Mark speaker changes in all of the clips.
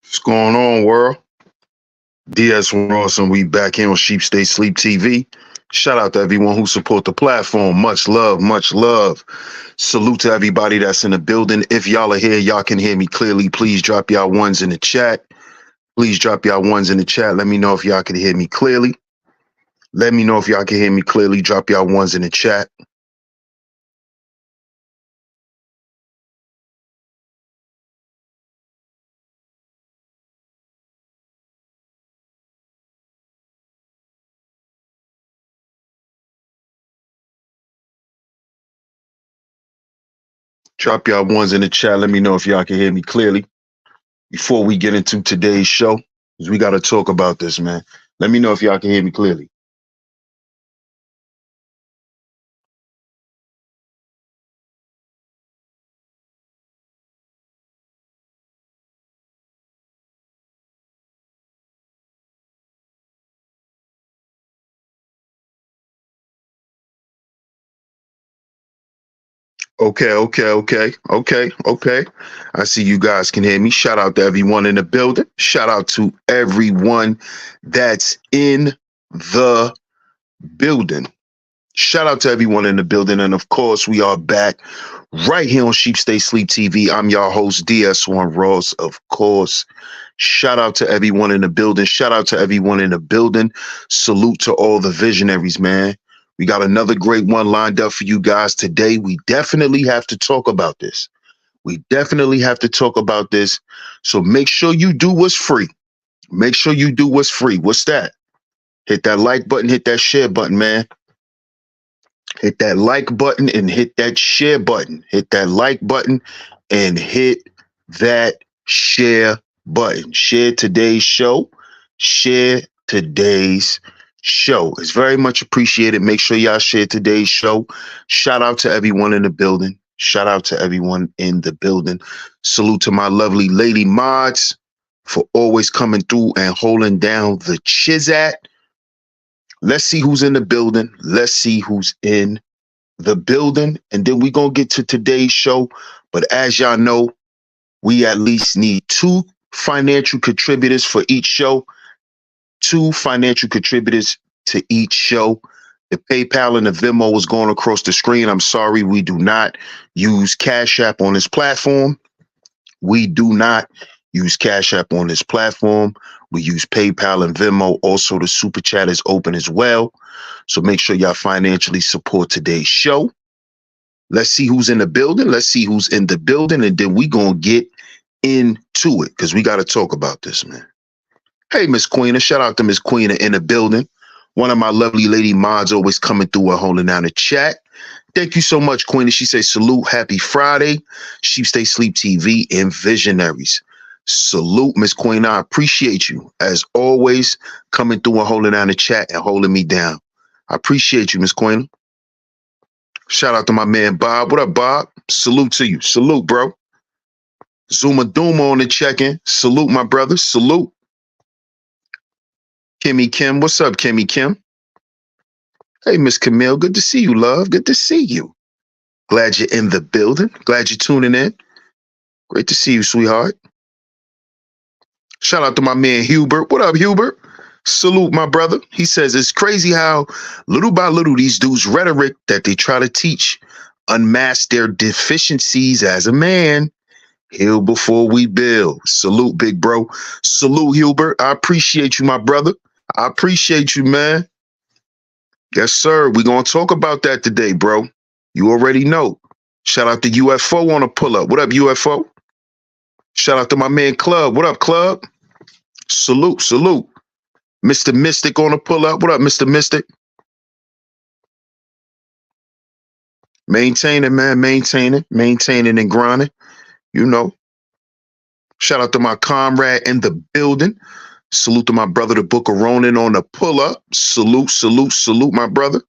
Speaker 1: What's going on, world? DS Ross, and we back here on SHEEPSTAYSLEEPTV. Shout out to everyone who support the platform. Much love, much love. Salute to everybody that's in the building. If y'all are here, y'all can hear me clearly. Please drop y'all ones in the chat. Please drop y'all ones in the chat. Let me know if y'all can hear me clearly. Let me know if y'all can hear me clearly. Drop y'all ones in the chat. Drop y'all ones in the chat. Let me know if y'all can hear me clearly before we get into today's show, because we got to talk about this, man. Let me know if y'all can hear me clearly. Okay. I see you guys can hear me. Shout out to everyone in the building. Shout out to everyone that's in the building. Shout out to everyone in the building. And of course, we are back right here on Sheep Stay Sleep TV. I'm your host, DS1 Ross, of course. Shout out to everyone in the building. Shout out to everyone in the building. Salute to all the visionaries, man. We got another great one lined up for you guys today. We definitely have to talk about this. We definitely have to talk about this. So make sure you do what's free. Make sure you do what's free. What's that? Hit that like button, hit that share button, man. Hit that like button and hit that share button. Hit that like button and hit that share button. Share today's show. Share today's show. It's very much appreciated. Make sure y'all share today's show. Shout out to everyone in the building. Shout out to everyone in the building. Salute to my lovely lady mods for always coming through and holding down the chizat. Let's see who's in the building. Let's see who's in the building. And then we're going to get to today's show. But as y'all know, we at least need 2 financial contributors for each show. 2 financial contributors to each show. The PayPal and the Venmo is going across the screen. I'm sorry, we do not use Cash App on this platform. We do not use Cash App on this platform. We use PayPal and Venmo. Also, the Super Chat is open as well. So make sure y'all financially support today's show. Let's see who's in the building. Let's see who's in the building. And then we going to get into it because we got to talk about this, man. Hey, Miss Queena. Shout out to Miss Queena in the building. One of my lovely lady mods always coming through and holding down the chat. Thank you so much, Queena. She says, salute, happy Friday. Sheep Stay Sleep TV and Visionaries. Salute, Miss Queena. I appreciate you, as always, coming through and holding down the chat and holding me down. I appreciate you, Miss Queena. Shout out to my man, Bob. What up, Bob? Salute to you. Salute, bro. Zuma Duma on the check-in. Salute, my brother. Salute. Kimmy Kim. What's up, Kimmy Kim? Hey, Miss Camille. Good to see you, love. Good to see you. Glad you're in the building. Glad you're tuning in. Great to see you, sweetheart. Shout out to my man, Hubert. What up, Hubert? Salute, my brother. He says, it's crazy how little by little these dudes' rhetoric that they try to teach unmask their deficiencies as a man. Heal before we build. Salute, big bro. Salute, Hubert. I appreciate you, my brother. I appreciate you, man. Yes, sir. We're going to talk about that today, bro. You already know. Shout out to UFO on a pull-up. What up, UFO? Shout out to my man, Club. What up, Club? Salute, salute. Mr. Mystic on a pull-up. What up, Mr. Mystic? Maintaining, man. Maintaining and grinding. You know. Shout out to my comrade in the building. Salute to my brother, the Book of Ronin on the pull-up. Salute, salute, salute, my brother.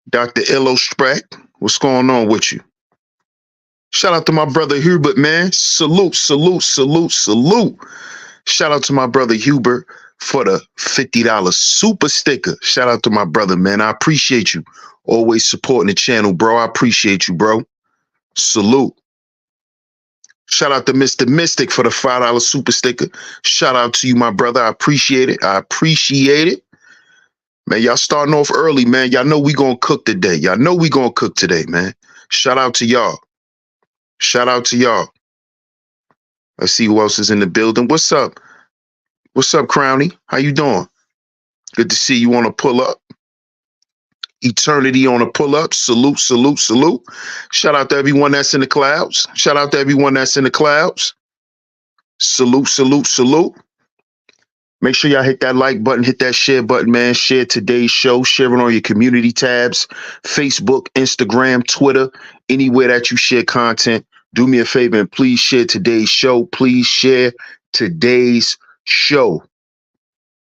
Speaker 1: Dr. Illo Sprack, what's going on with you? Shout out to my brother Hubert, man. Salute, salute, salute, salute. Shout out to my brother Hubert for the $50 super sticker. Shout out to my brother, man. I appreciate you. Always supporting the channel, bro. I appreciate you, bro. Salute. Shout out to Mr. Mystic for the $5 super sticker. Shout out to you, my brother. I appreciate it. I appreciate it. Man, y'all starting off early, man. Y'all know we gonna cook today. Y'all know we gonna cook today, man. Shout out to y'all. Shout out to y'all. Let's see who else is in the building. What's up? What's up, Crowny? How you doing? Good to see you on a pull-up. Eternity on a pull-up. Salute, salute, salute. Shout out to everyone that's in the clouds. Shout out to everyone that's in the clouds. Salute, salute, salute. Make sure y'all hit that like button, hit that share button, man. Share today's show. Share it on your community tabs, Facebook, Instagram, Twitter, anywhere that you share content. Do me a favor and please share today's show. Please share today's show.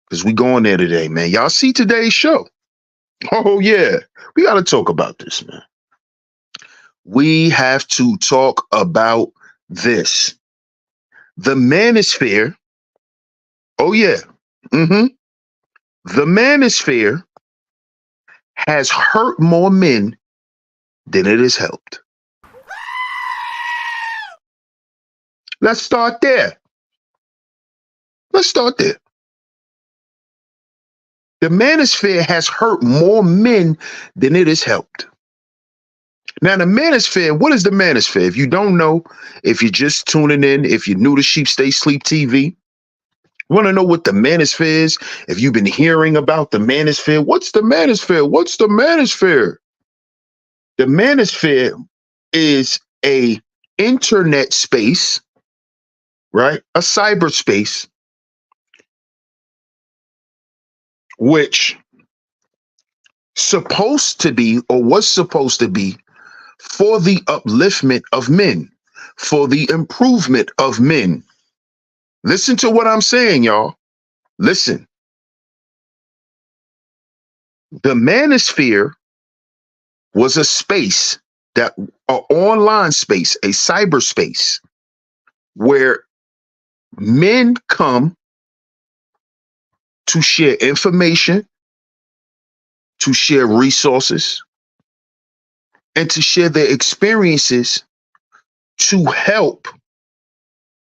Speaker 1: Because we going there today, man. Y'all see today's show? Oh, yeah. We got to talk about this, man. We have to talk about this. The Manosphere. Oh, yeah. The Manosphere has hurt more men than it has helped. Let's start there. Let's start there. The Manosphere has hurt more men than it has helped. Now, the Manosphere, what is the Manosphere? If you don't know, if you're just tuning in, if you're new to Sheep Stay Sleep TV, want to know what the Manosphere is? If you've been hearing about the Manosphere, what's the Manosphere? What's the Manosphere? The Manosphere is a internet space, right? A cyberspace, which supposed to be, or was supposed to be, for the upliftment of men, for the improvement of men. Listen to what I'm saying, y'all. Listen. The Manosphere was a space, that an online space, a cyberspace, where men come to share information, to share resources, and to share their experiences to help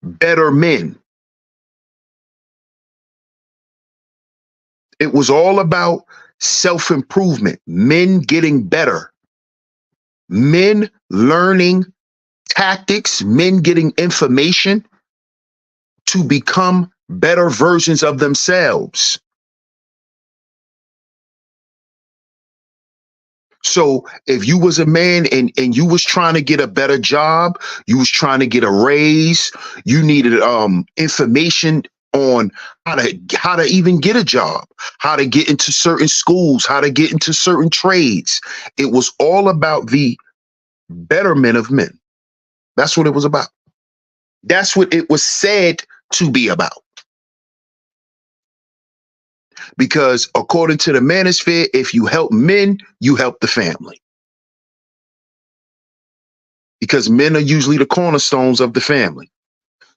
Speaker 1: better men. It was all about self-improvement, men getting better, men learning tactics, men getting information to become better versions of themselves. So if you was a man and you was trying to get a better job, you was trying to get a raise, you needed information on how to even get a job, how to get into certain schools, how to get into certain trades. It was all about the betterment of men. That's what it was about. That's what it was said to be about. Because according to the Manosphere, if you help men, you help the family. Because men are usually the cornerstones of the family.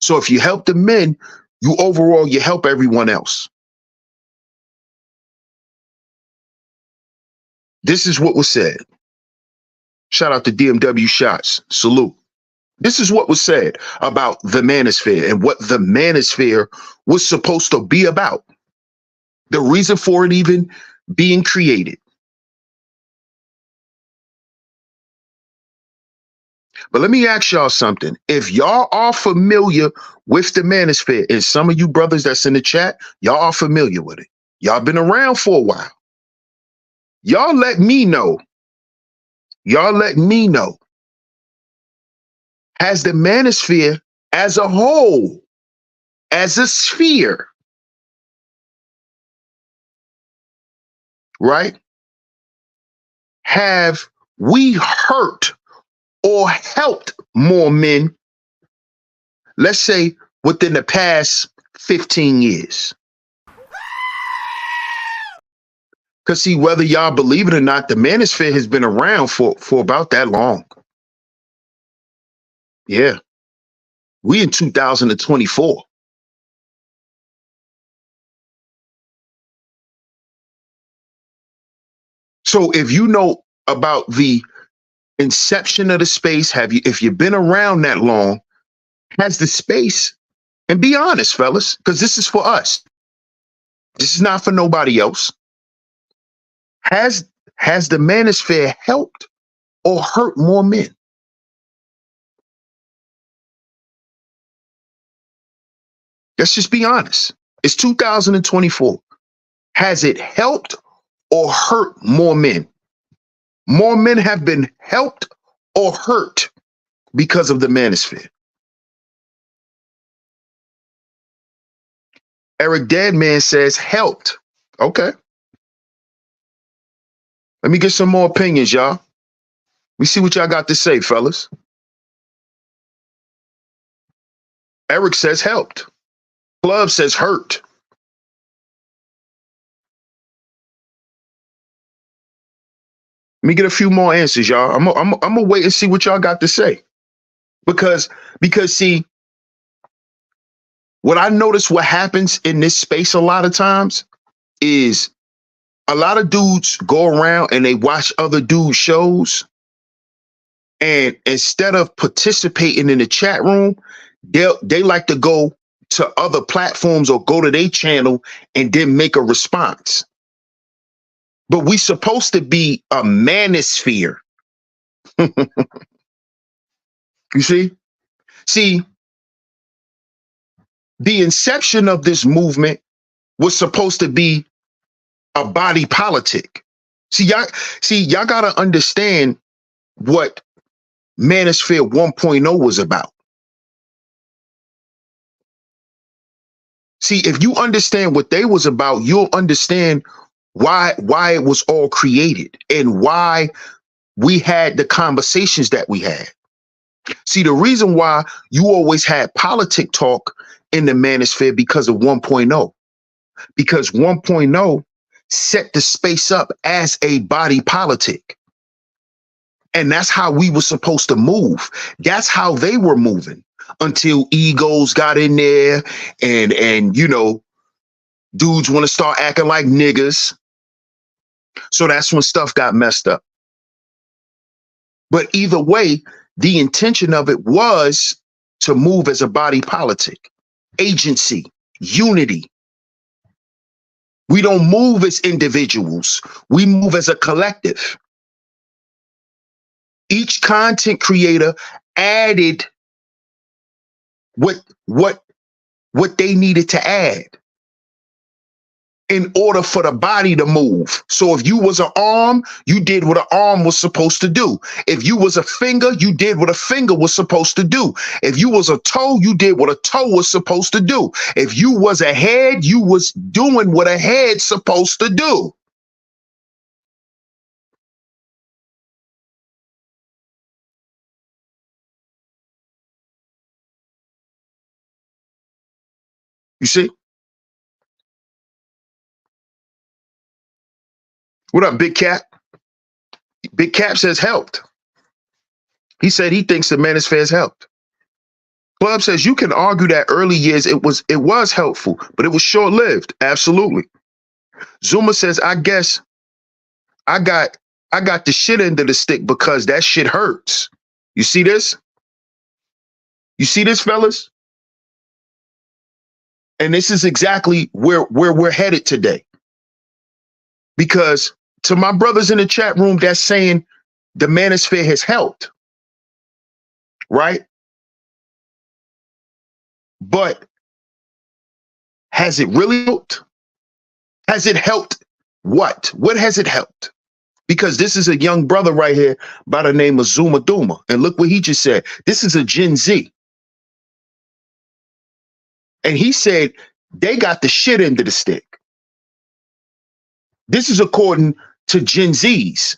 Speaker 1: So if you help the men, you help everyone else. This is what was said. Shout out to DMW Shots. Salute. This is what was said about the Manosphere and what the Manosphere was supposed to be about. The reason for it even being created. But let me ask y'all something. If y'all are familiar with the Manosphere, and some of you brothers that's in the chat, y'all are familiar with it. Y'all been around for a while. Y'all let me know. Y'all let me know. Has the Manosphere as a whole, as a sphere, right? Have we hurt or helped more men, let's say within the past 15 years? Because see, whether y'all believe it or not, the Manosphere has been around for about that long. Yeah. We in 2024. So if you know about the inception of the space, if you've been around that long, has the space, and be honest, fellas, because this is for us. This is not for nobody else. Has the manosphere helped or hurt more men? Let's just be honest. It's 2024. Has it helped or hurt more men? More men have been helped or hurt because of the manosphere. Eric Deadman says helped. Okay. Let me get some more opinions, y'all. We see what y'all got to say, fellas. Eric says helped. Club says hurt. Let me get a few more answers, y'all. I'm gonna wait and see what y'all got to say. Because see, what I notice what happens in this space a lot of times is a lot of dudes go around and they watch other dudes' shows, and instead of participating in the chat room, they like to go to other platforms or go to their channel and then make a response. But we supposed to be a manosphere. You see? See, the inception of this movement was supposed to be a body politic. See, y'all gotta understand what Manosphere 1.0 was about. See, if you understand what they was about, you'll understand why it was all created and why we had the conversations that we had. See, the reason why you always had politic talk in the Manosphere because of 1.0, because 1.0 set the space up as a body politic. And that's how we were supposed to move. That's how they were moving until egos got in there and you know, dudes want to start acting like niggas. So that's when stuff got messed up. But either way, the intention of it was to move as a body politic, agency, unity. We don't move as individuals. We move as a collective. Each content creator added what they needed to add in order for the body to move. So if you was an arm, you did what an arm was supposed to do. If you was a finger, you did what a finger was supposed to do. If you was a toe, you did what a toe was supposed to do. If you was a head, you was doing what a head's supposed to do. You see? What up, Big Cat? Big Cap says helped. He said he thinks the Manosphere has helped. Club says you can argue that early years it was helpful, but it was short-lived. Absolutely. Zuma says, I guess I got the shit end of the stick because that shit hurts. You see this? You see this, fellas? And this is exactly where we're headed today. Because to my brothers in the chat room that's saying the Manosphere has helped, right? But has it really helped? Has it helped what? What has it helped? Because this is a young brother right here by the name of Zuma Duma. And look what he just said. This is a Gen Z. And he said they got the shit end of the stick. This is according to Gen Zs.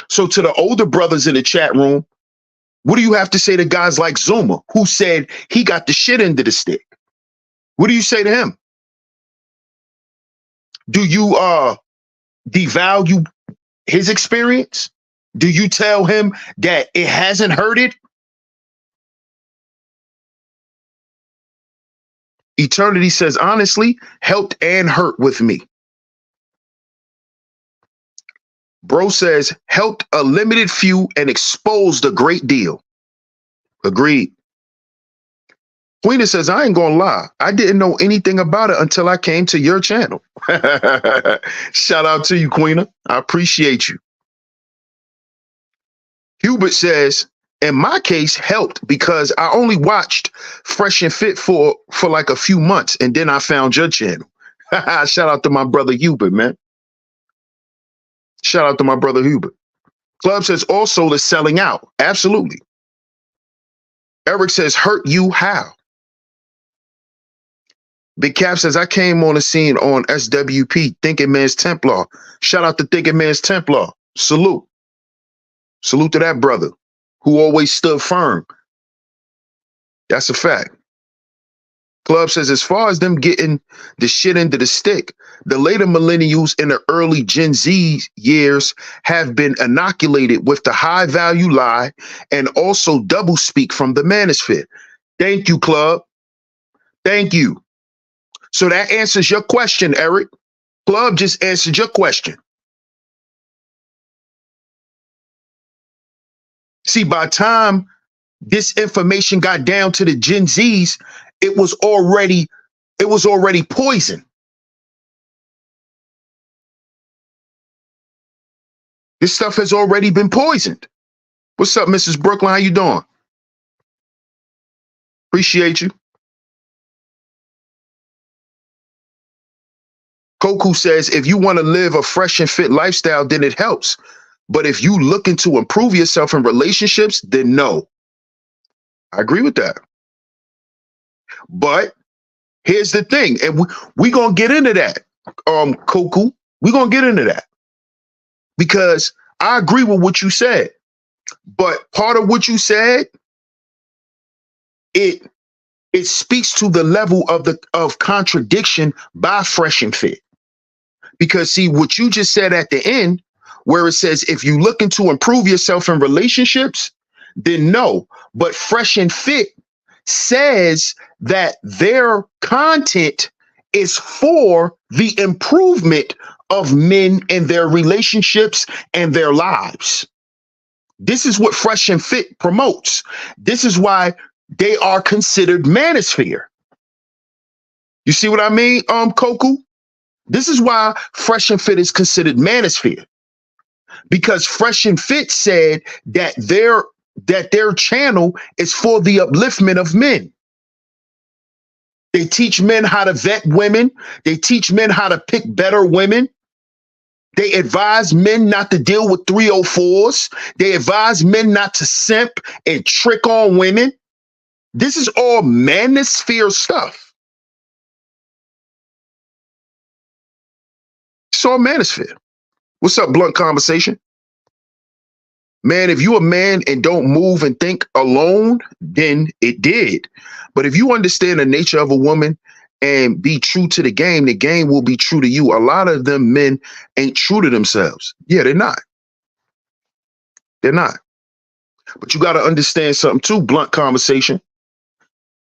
Speaker 1: So to the older brothers in the chat room, what do you have to say to guys like Zuma, who said he got the shit end of the stick? What do you say to him? Do you devalue his experience? Do you tell him that it hasn't hurt it? Eternity says, honestly, helped and hurt with me. Bro says, helped a limited few and exposed a great deal. Agreed. Queena says, I ain't gonna lie. I didn't know anything about it until I came to your channel. Shout out to you, Queena. I appreciate you. Hubert says, in my case, helped because I only watched Fresh and Fit for like a few months, and then I found your channel. Shout out to my brother Hubert, man. Shout out to my brother Hubert. Club says also the selling out. Absolutely. Eric says, hurt you how? Big Cap says, I came on the scene on SWP, Thinking Man's Templar. Shout out to Thinking Man's Templar. Salute. Salute to that brother who always stood firm. That's a fact. Club says, as far as them getting the shit into the stick, the later millennials and the early Gen Z years have been inoculated with the high value lie and also double speak from the Manosphere. Thank you, Club. Thank you. So that answers your question, Eric. Club just answered your question. See, by the time this information got down to the Gen Zs, it was already poison. This stuff has already been poisoned. What's up, Mrs. Brooklyn? How you doing? Appreciate you. Koku says, if you want to live a fresh and fit lifestyle, then it helps. But if you looking to improve yourself in relationships, then no. I agree with that. But here's the thing, and we gonna get into that, Koku. We're gonna get into that. Because I agree with what you said. But part of what you said, it speaks to the level of contradiction by Fresh and Fit. Because see, what you just said at the end, where it says, if you looking to improve yourself in relationships, then no. But Fresh and Fit says that their content is for the improvement of men and their relationships and their lives. This is what Fresh and Fit promotes. This is why they are considered Manosphere. You see what I mean, Koku? This is why Fresh and Fit is considered Manosphere. Because Fresh and Fit said that their channel is for the upliftment of men. They teach men how to vet women. They teach men how to pick better women. They advise men not to deal with 304s. They advise men not to simp and trick on women. This is all Manosphere stuff. It's all Manosphere. What's up, Blunt Conversation? Man, if you a man and don't move and think alone, then it did. But if you understand the nature of a woman and be true to the game will be true to you. A lot of them men ain't true to themselves. Yeah, they're not. They're not. But you got to understand something too, Blunt Conversation.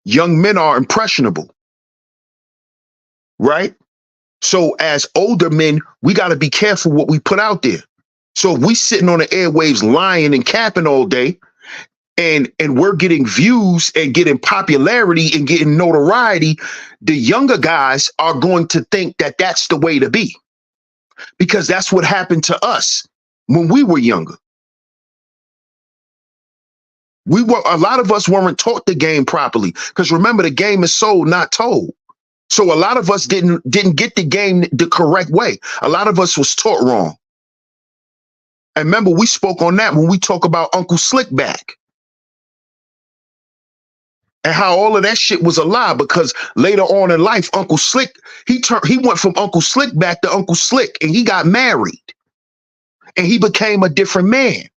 Speaker 1: Young men are impressionable, right? So as older men, we got to be careful what we put out there. So if we sitting on the airwaves lying and capping all day, and we're getting views and getting popularity and getting notoriety, the younger guys are going to think that that's the way to be, because that's what happened to us when we were younger. A lot of us weren't taught the game properly, because remember, the game is sold, not told. So a lot of us didn't get the game the correct way. A lot of us was taught wrong. And remember, we spoke on that when we talk about Uncle Slickback and how all of that shit was a lie, because later on in life, Uncle Slick, he went from Uncle Slickback to Uncle Slick, and he got married and he became a different man.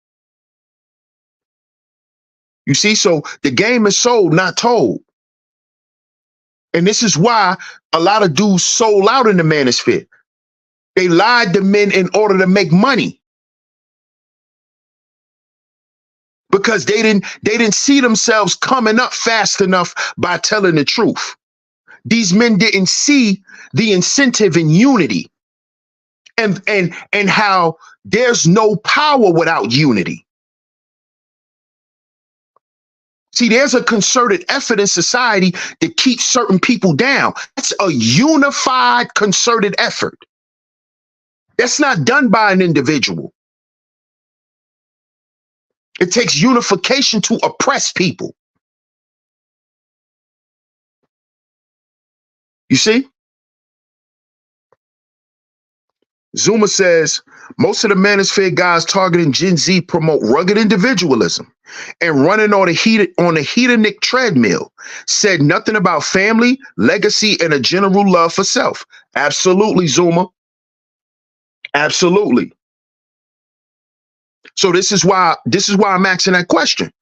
Speaker 1: You see, so the game is sold, not told. And this is why a lot of dudes sold out in the Manosphere. They lied to men in order to make money, because they didn't see themselves coming up fast enough by telling the truth. These men didn't see the incentive in unity and how there's no power without unity. See, there's a concerted effort in society to keep certain people down. That's a unified, concerted effort. That's not done by an individual. It takes unification to oppress people. You see? Zuma says, most of the Manosphere guys targeting Gen Z promote rugged individualism and running on a hedonic treadmill. Said nothing about family, legacy, and a general love for self. Absolutely, Zuma. Absolutely. So this is why I'm asking that question.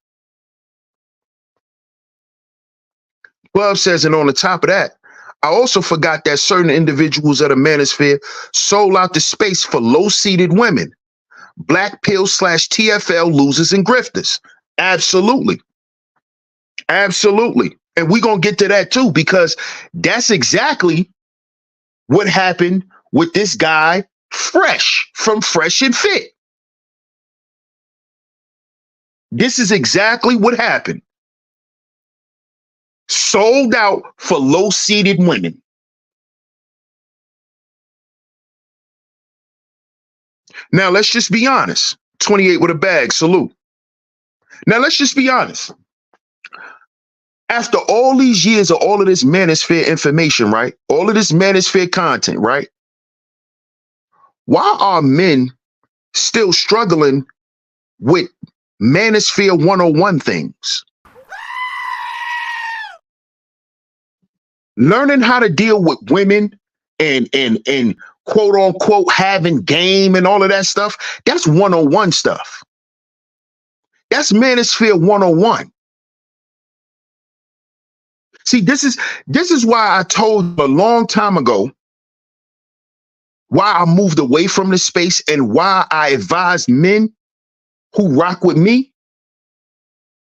Speaker 1: Glove says, and on the top of that, I also forgot that certain individuals of the Manosphere sold out the space for low-seated women, black pill / TFL losers and grifters. Absolutely. Absolutely. And we're going to get to that too, because that's exactly what happened with this guy, Fresh, from Fresh and Fit. This is exactly what happened. Sold out for low-seated women. Now, let's just be honest. 28 with a bag, salute. Now, let's just be honest. After all these years of all of this Manosphere information, right? All of this Manosphere content, right? Why are men still struggling with Manosphere 101 things? Learning how to deal with women and quote unquote having game and all of that stuff, that's 101 stuff. That's Manosphere 101. See, this is why I told you a long time ago why I moved away from the space and why I advise men who rock with me,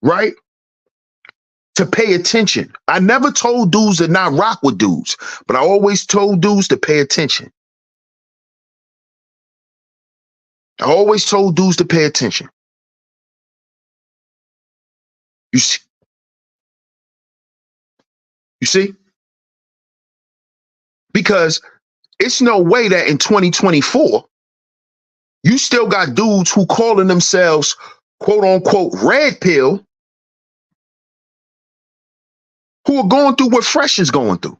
Speaker 1: right, to pay attention. I never told dudes to not rock with dudes, but I always told dudes to pay attention. I always told dudes to pay attention. You see? You see? Because it's no way that in 2024, you still got dudes who calling themselves quote unquote red pill who are going through what Fresh is going through.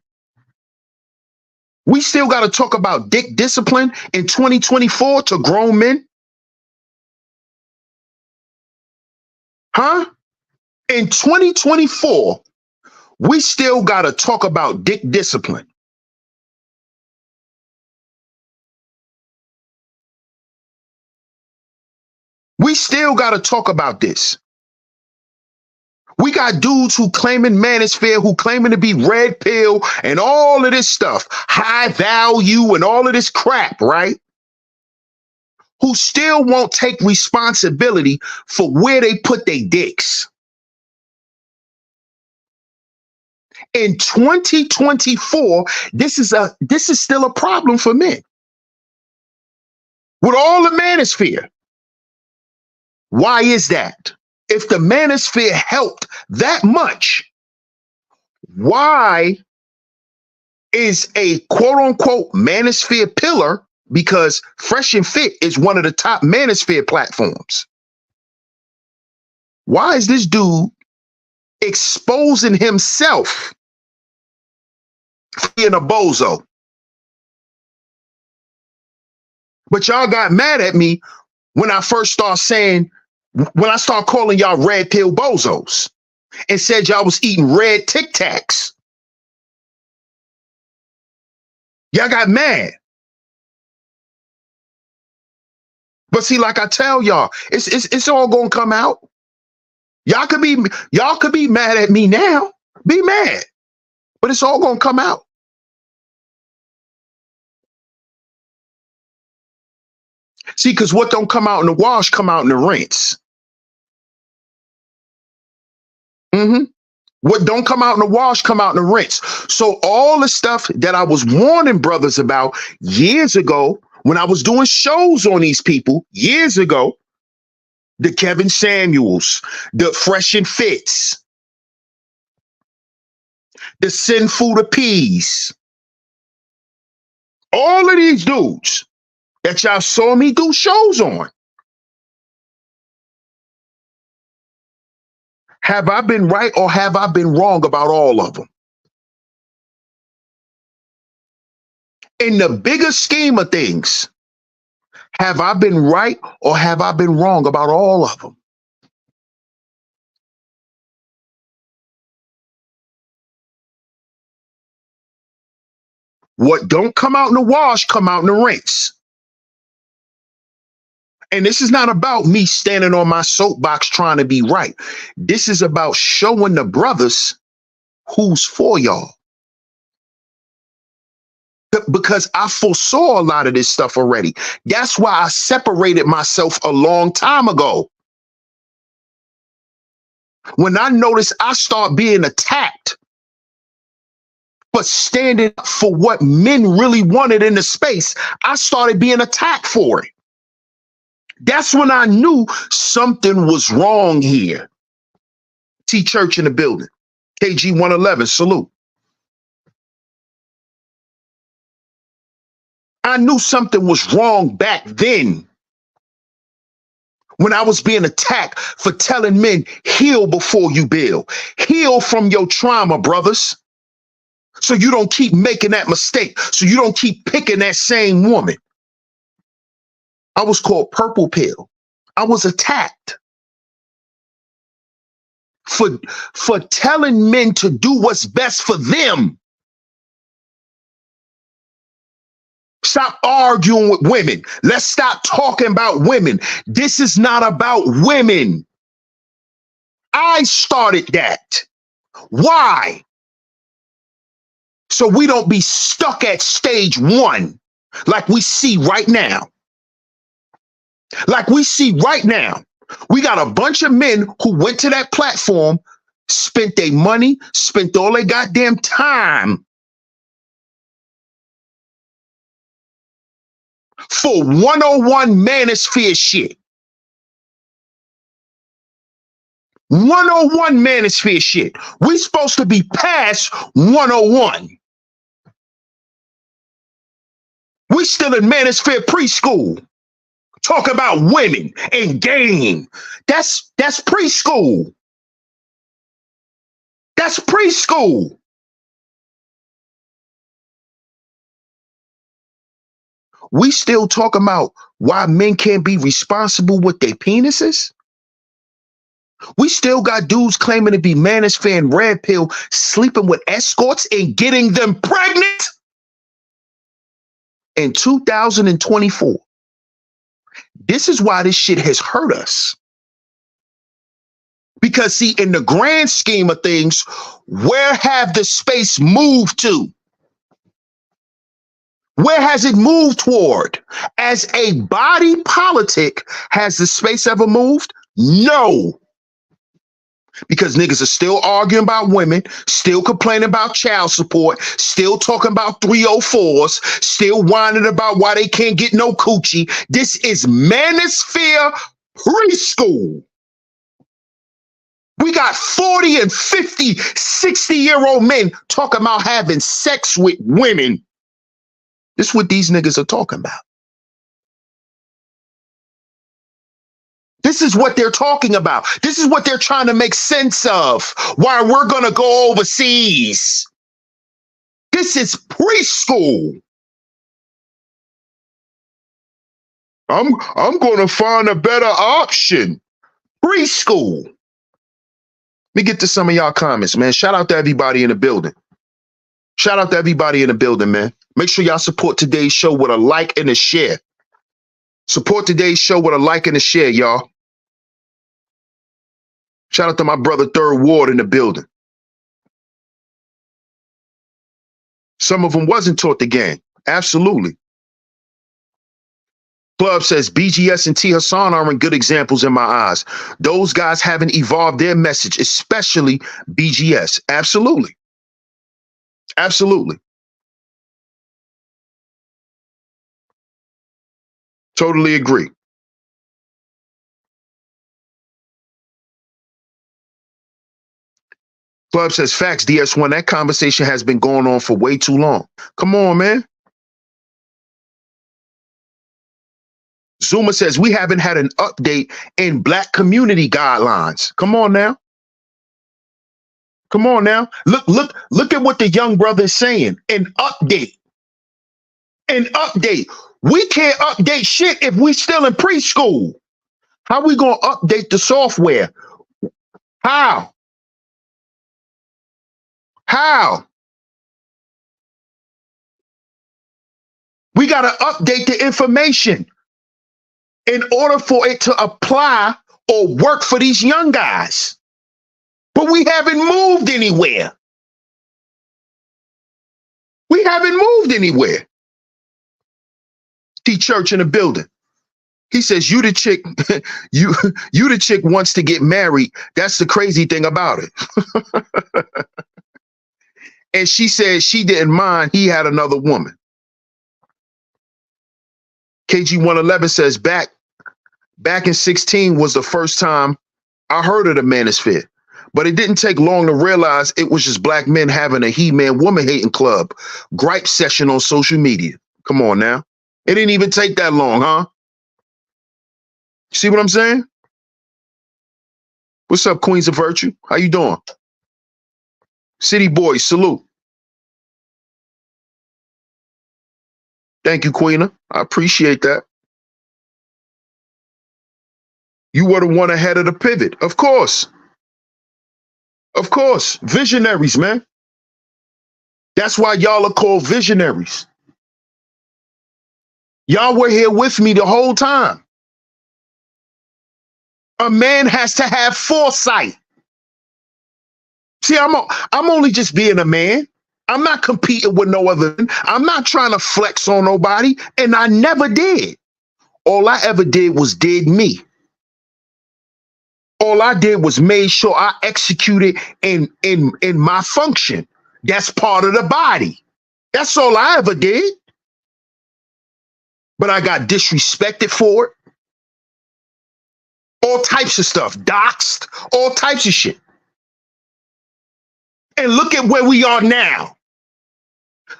Speaker 1: We still got to talk about dick discipline in 2024 to grown men. Huh? In 2024, we still got to talk about dick discipline. We still got to talk about this. We got dudes who claiming Manosphere, who claiming to be red pill and all of this stuff, high value and all of this crap, right? Who still won't take responsibility for where they put their dicks. In 2024, this is still a problem for men. With all the Manosphere. Why is that? If the Manosphere helped that much, why is a quote-unquote Manosphere pillar, because Fresh and Fit is one of the top Manosphere platforms, why is this dude exposing himself for being a bozo? But y'all got mad at me when I first started calling y'all red pill bozos and said y'all was eating red Tic Tacs. Y'all got mad. But see, like I tell y'all, it's all gonna come out. Y'all could be mad at me now. Be mad. But it's all gonna come out. See, because what don't come out in the wash come out in the rinse. What don't come out in the wash come out in the rinse. So all the stuff that I was warning brothers about years ago, when I was doing shows on these people years ago, the Kevin Samuels, the Fresh and Fits, the Sinful to Peas. All of these dudes that y'all saw me do shows on. Have I been right or have I been wrong about all of them? In the bigger scheme of things, have I been right or have I been wrong about all of them? What don't come out in the wash, come out in the rinse. And this is not about me standing on my soapbox trying to be right. This is about showing the brothers who's for y'all. Because I foresaw a lot of this stuff already. That's why I separated myself a long time ago. When I noticed I start being attacked for standing up for what men really wanted in the space, I started being attacked for it. That's when I knew something was wrong here. T Church in the building. KG 111, salute. I knew something was wrong back then when I was being attacked for telling men, heal before you build. Heal from your trauma, brothers. So you don't keep making that mistake. So you don't keep picking that same woman. I was called Purple Pill. I was attacked for telling men to do what's best for them. Stop arguing with women. Let's stop talking about women. This is not about women. I started that. Why? So we don't be stuck at stage one like we see right now. Like we see right now. We got a bunch of men who went to that platform, spent their money, spent all their goddamn time for 101 Manosphere shit. 101 Manosphere shit. We supposed to be past 101. We still in Manosphere preschool. Talk about women and game. That's preschool. That's preschool. We still talking about why men can't be responsible with their penises. We still got dudes claiming to be Manosphere and red pill, sleeping with escorts and getting them pregnant in 2024. This is why this shit has hurt us. Because see, in the grand scheme of things, where have the space moved to? Where has it moved toward? As a body politic, has the space ever moved? No. Because niggas are still arguing about women, still complaining about child support, still talking about 304s, still whining about why they can't get no coochie. This is Manosphere preschool. We got 40 and 50, 60-year-old men talking about having sex with women. This is what these niggas are talking about. This is what they're talking about. This is what they're trying to make sense of. Why we're going to go overseas. This is preschool. I'm going to find a better option. Preschool. Let me get to some of y'all comments, man. Shout out to everybody in the building. Shout out to everybody in the building, man. Make sure y'all support today's show with a like and a share. Support today's show with a like and a share, y'all. Shout out to my brother Third Ward in the building. Some of them wasn't taught the game. Absolutely. Club says BGS and T. Hassan aren't good examples in my eyes. Those guys haven't evolved their message, especially BGS. Absolutely. Absolutely. Totally agree. Bub says, facts, DS1, that conversation has been going on for way too long. Come on, man. Zuma says, we haven't had an update in Black community guidelines. Come on now. Come on now. Look at what the young brother is saying. An update. An update. We can't update shit if we still in preschool. How we going to update the software? How? How? We got to update the information in order for it to apply or work for these young guys. But we haven't moved anywhere. We haven't moved anywhere. D Church in the building. He says, you the chick, you the chick wants to get married. That's the crazy thing about it. And she said she didn't mind he had another woman. KG111 says back in 16 was the first time I heard of the Manosphere. But it didn't take long to realize it was just black men having a he-man woman hating club gripe session on social media. Come on now. It didn't even take that long, huh? See what I'm saying? What's up, Queens of Virtue? How you doing? City Boys, salute. Thank you, Queena. I appreciate that. You were the one ahead of the pivot. Of course. Of course. Visionaries, man. That's why y'all are called visionaries. Y'all were here with me the whole time. A man has to have foresight. See, I'm only just being a man. I'm not competing with no other. I'm not trying to flex on nobody, and I never did. All I ever did was did me. All I did was made sure I executed in my function. That's part of the body. That's all I ever did. But I got disrespected for it. All types of stuff, doxed, all types of shit. And look at where we are now.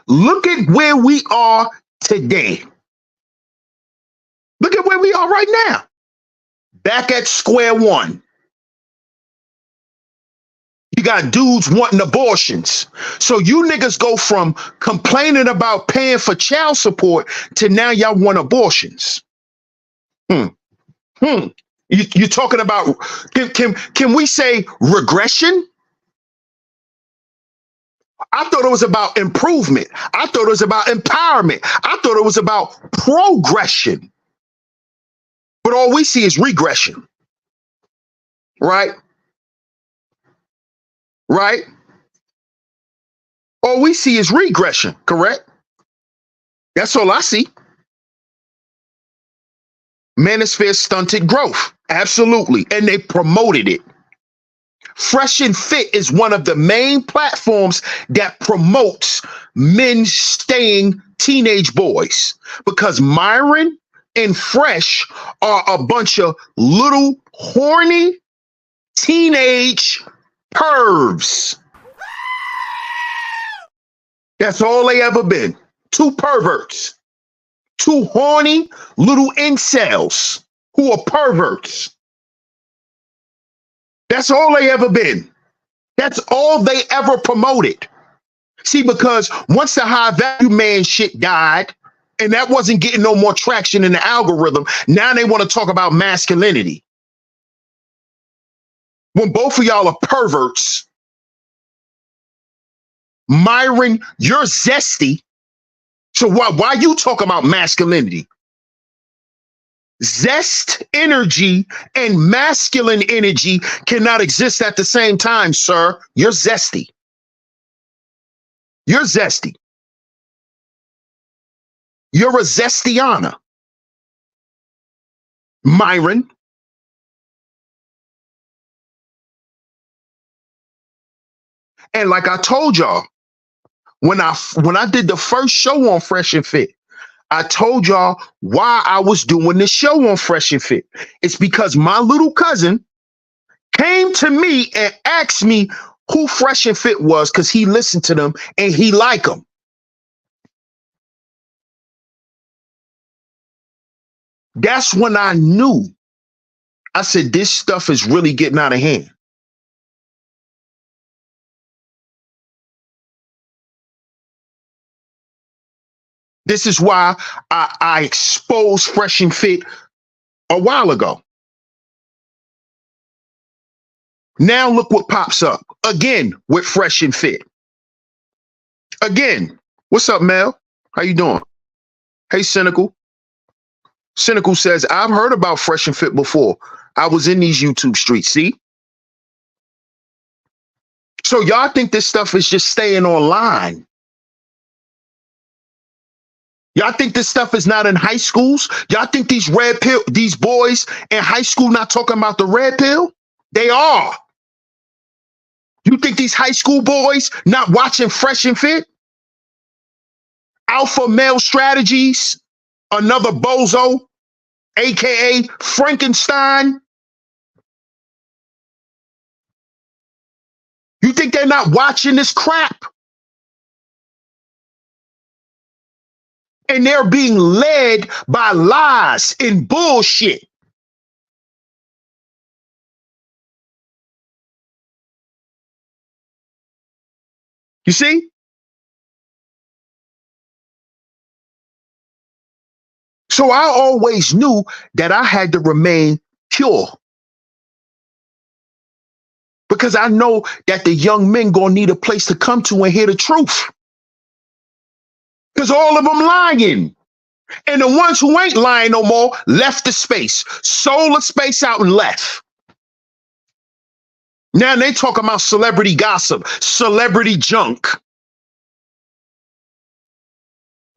Speaker 1: Look at where we are today. Look at where we are right now. Back at square one. You got dudes wanting abortions. So you niggas go from complaining about paying for child support to now y'all want abortions. You talking about, can we say regression? I thought it was about improvement. I thought it was about empowerment. I thought it was about progression. But all we see is regression. Right? Right? All we see is regression, correct? That's all I see. Manosphere stunted growth. Absolutely. And they promoted it. Fresh and Fit is one of the main platforms that promotes men staying teenage boys, because Myron and Fresh are a bunch of little horny teenage pervs. That's all they ever been. Two perverts. Two horny little incels who are perverts. That's all they ever been. That's all they ever promoted. See, because once the high value man shit died, and that wasn't getting no more traction in the algorithm, now they want to talk about masculinity. When both of y'all are perverts, Myron, you're zesty. So why you talk about masculinity? Zest energy and masculine energy cannot exist at the same time, sir. You're zesty. You're zesty. You're a zestiana. Myron. And like I told y'all, when I did the first show on Fresh and Fit, I told y'all why I was doing this show on Fresh and Fit. It's because my little cousin came to me and asked me, who Fresh and Fit was because he listened to them and he liked them. That's when I knew. I said, this stuff is really getting out of hand. This is why I exposed Fresh and Fit a while ago. Now look what pops up again with Fresh and Fit. Again, what's up, Mel? How you doing? Hey, Cynical. Cynical says, I've heard about Fresh and Fit before. I was in these YouTube streets, see? So y'all think this stuff is just staying online. Y'all think this stuff is not in high schools? Y'all think these red pill, these boys in high school not talking about the red pill? They are. You think these high school boys not watching Fresh and Fit? Alpha Male Strategies, another bozo, AKA Frankenstein. You think they're not watching this crap? And they're being led by lies and bullshit. You see? So I always knew that I had to remain pure. Because I know that the young men gonna need a place to come to and hear the truth. Because all of them lying. And the ones who ain't lying no more left the space, sold the space out and left. Now they talking about celebrity gossip, celebrity junk.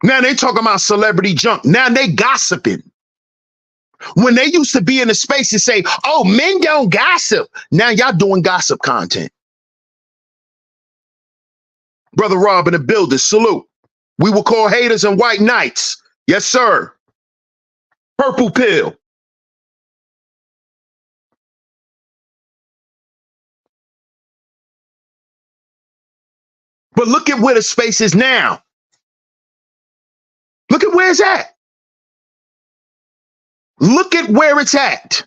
Speaker 1: Now they talking about celebrity junk. Now they gossiping. When they used to be in a space and say, oh, men don't gossip. Now y'all doing gossip content. Brother Rob in the building, salute. We will call haters and white knights. Yes, sir. Purple pill. But look at where the space is now. Look at where it's at. Look at where it's at.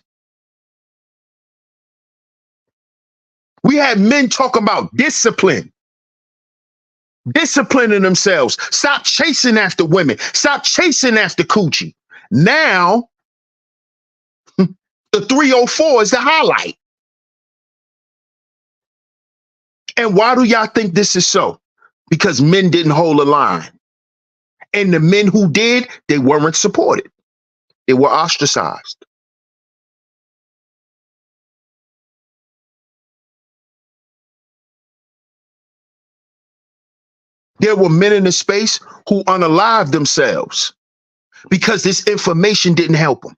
Speaker 1: We had men talking about discipline. Disciplining themselves. Stop chasing after women. Stop chasing after coochie. Now, the 304 is the highlight. And why do y'all think this is so? Because men didn't hold the line. And the men who did, they weren't supported. They were ostracized. There were men in the space who unalived themselves because this information didn't help them.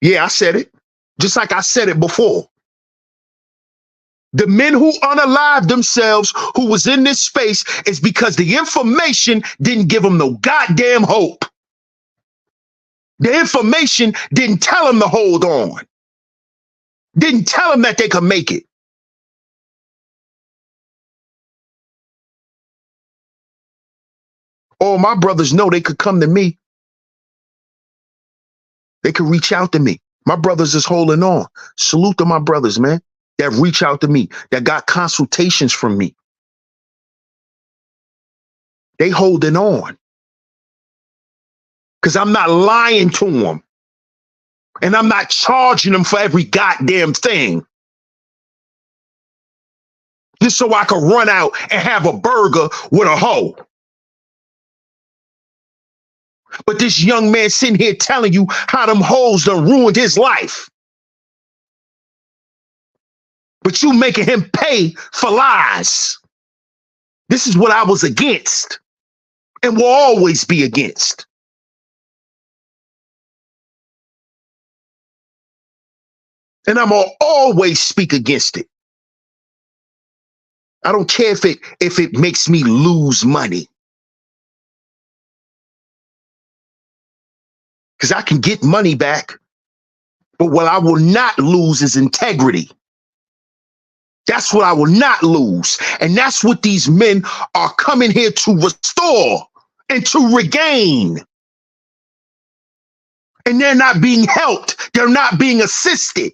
Speaker 1: Yeah, I said it. Just like I said it before. The men who unalived themselves, who was in this space, is because the information didn't give them no goddamn hope. The information didn't tell them to hold on. Didn't tell them that they could make it. All my brothers know they could come to me. They could reach out to me. My brothers is holding on. Salute to my brothers, man, that reach out to me, that got consultations from me. They holding on. Because I'm not lying to them. And I'm not charging them for every goddamn thing. Just so I could run out and have a burger with a hoe. But this young man sitting here telling you how them hoes done ruined his life. But you making him pay for lies. This is what I was against and will always be against. And I'm gonna always speak against it. I don't care if it makes me lose money. Because I can get money back, but what I will not lose is integrity. That's what I will not lose. And that's what these men are coming here to restore and to regain. And they're not being helped. They're not being assisted.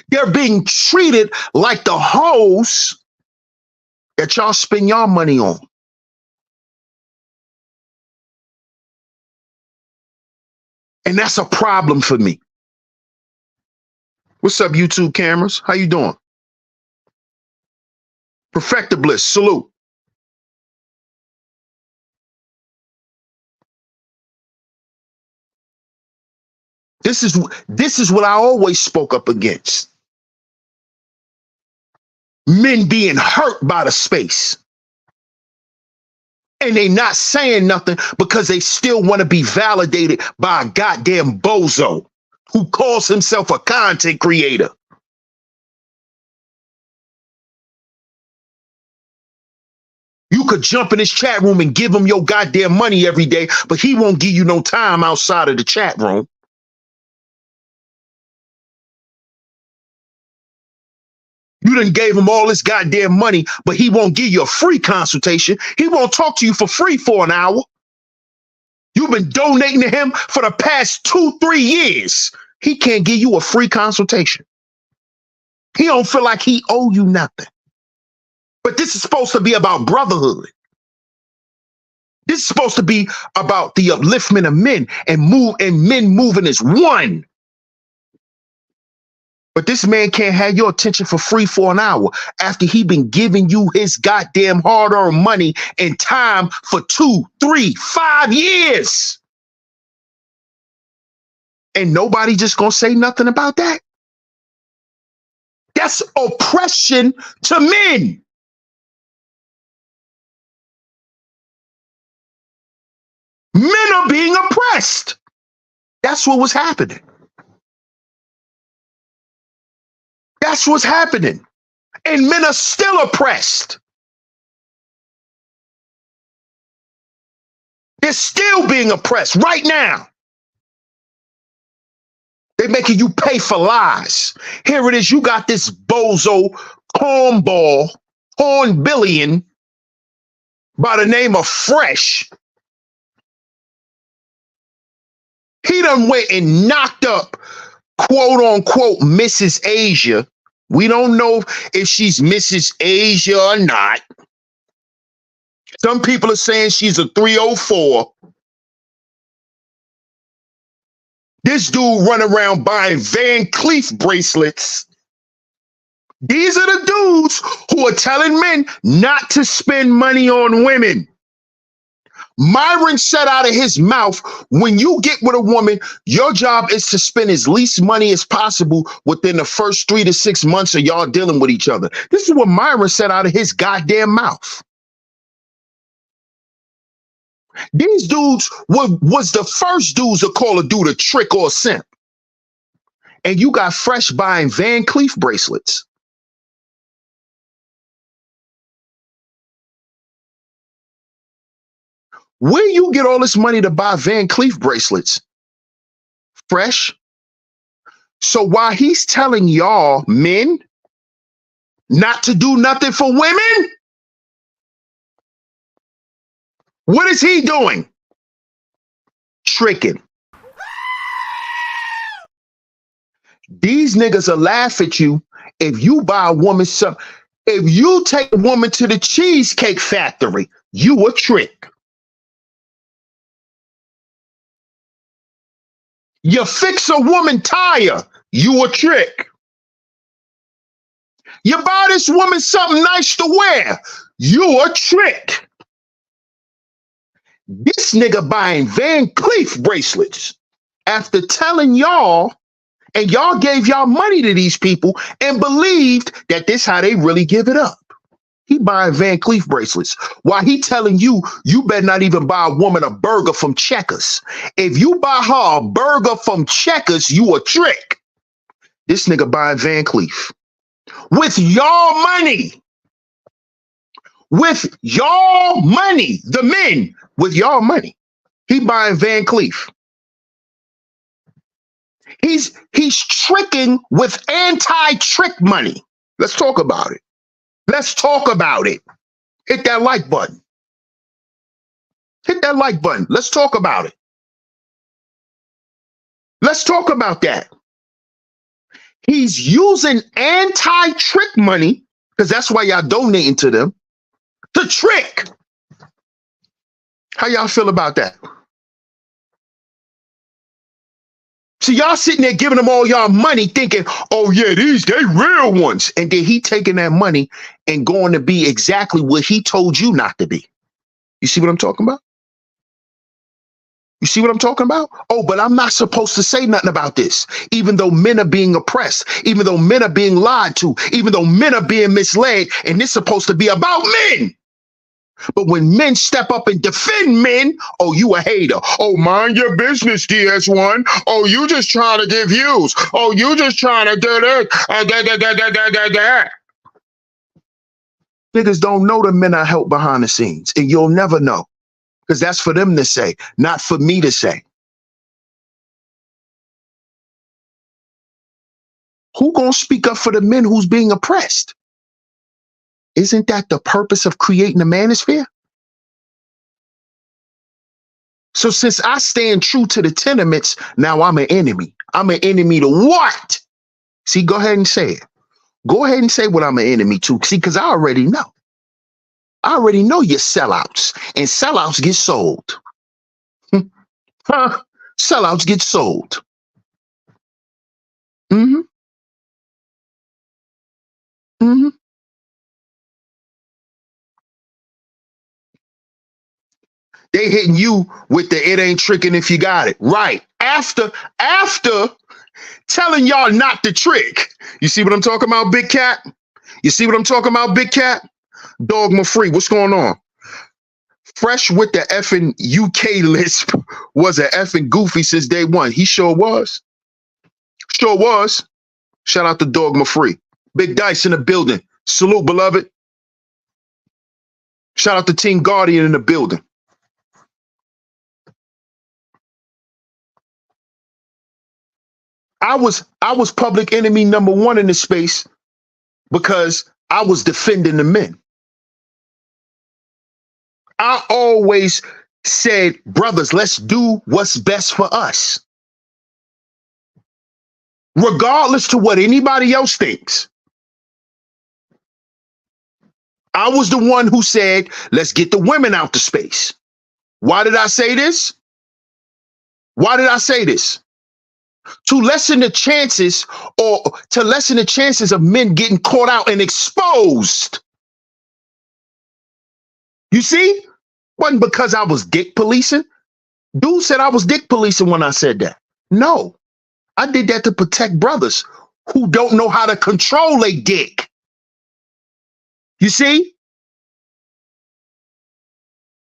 Speaker 1: They're being treated like the hoes that y'all spend y'all money on. And that's a problem for me. What's up, YouTube cameras? How you doing? Perfecta Bliss, salute. This is what I always spoke up against. Men being hurt by the space. And they not saying nothing because they still want to be validated by a goddamn bozo who calls himself a content creator. You could jump in his chat room and give him your goddamn money every day, but he won't give you no time outside of the chat room. You done gave him all this goddamn money, but he won't give you a free consultation. He won't talk to you for free for an hour. You've been donating to him for the past 2-3 years. He can't give you a free consultation. He don't feel like he owe you nothing. But this is supposed to be about brotherhood. This is supposed to be about the upliftment of men and men moving as one. But this man can't have your attention for free for an hour after he been giving you his goddamn hard-earned money and time for 2, 3, 5 years. And nobody just gonna say nothing about that. That's oppression to men. Men are being oppressed. That's what was happening. That's what's happening. And men are still oppressed. They're still being oppressed right now. They're making you pay for lies. Here it is. You got this bozo cornball, hornbillion by the name of Fresh. He done went and knocked up, quote unquote, Mrs. Asia. We don't know if she's Mrs. Asia or not. Some people are saying she's a 304. This dude run around buying Van Cleef bracelets. These are the dudes who are telling men not to spend money on women. Myron said out of his mouth, when you get with a woman, your job is to spend as least money as possible within the first 3 to 6 months of y'all dealing with each other. This is what Myron said out of his goddamn mouth. These dudes was the first dudes to call a dude a trick or a simp. And you got Fresh buying Van Cleef bracelets. Where you get all this money to buy Van Cleef bracelets? Fresh. So while he's telling y'all men not to do nothing for women, what is he doing? Tricking. These niggas will laugh at you if you buy a woman some. If you take a woman to the Cheesecake Factory, you a trick. You fix a woman tire, you a trick. You buy this woman something nice to wear, you a trick. This nigga buying Van Cleef bracelets after telling y'all, and y'all gave y'all money to these people and believed that this how they really give it up. He buying Van Cleef bracelets while he telling you, you better not even buy a woman a burger from Checkers. If you buy her a burger from Checkers, you a trick. This nigga buying Van Cleef with y'all money. With y'all money, the men with y'all money. He buying Van Cleef. He's tricking with anti-trick money. Let's talk about it. Let's talk about it. Hit that like button. Hit that like button. Let's talk about it. Let's talk about that. He's using anti-trick money, because that's why y'all donating to them, to trick. How y'all feel about that? So y'all sitting there giving them all y'all money thinking, oh yeah, they real ones. And then he taking that money and going to be exactly what he told you not to be. You see what I'm talking about? You see what I'm talking about? Oh, but I'm not supposed to say nothing about this, even though men are being oppressed, even though men are being lied to, even though men are being misled, and this is supposed to be about men. But when men step up and defend men, oh, you a hater. Oh, mind your business, DS1. Oh, you just trying to give views. Oh, you just trying to do this. Niggas don't know the men I help behind the scenes, and you'll never know. Because that's for them to say, not for me to say. Who gonna speak up for the men who's being oppressed? Isn't that the purpose of creating a manosphere? So since I stand true to the tenements, now I'm an enemy. I'm an enemy to what? See, go ahead and say it. Go ahead and say what I'm an enemy to. See, because I already know. I already know you're sellouts, and sellouts get sold. Sellouts get sold. Mm-hmm. Mm-hmm. They hitting you with the it ain't tricking if you got it. Right. After telling y'all not to trick. You see what I'm talking about, Big Cat? You see what I'm talking about, Big Cat? Dogma free. What's going on? Fresh with the effing UK lisp was a effing goofy since day one. He sure was. Sure was. Shout out to Dogma free. Big Dice in the building. Salute, beloved. Shout out to Team Guardian in the building. I was public enemy number one in this space because I was defending the men. I always said, brothers, let's do what's best for us. Regardless to what anybody else thinks. I was the one who said, let's get the women out the space. Why did I say this? Why did I say this? To lessen the chances of men getting caught out and exposed. You see? Wasn't because I was dick policing. Dude said I was dick policing when I said that. No, I did that to protect brothers who don't know how to control a dick. You see?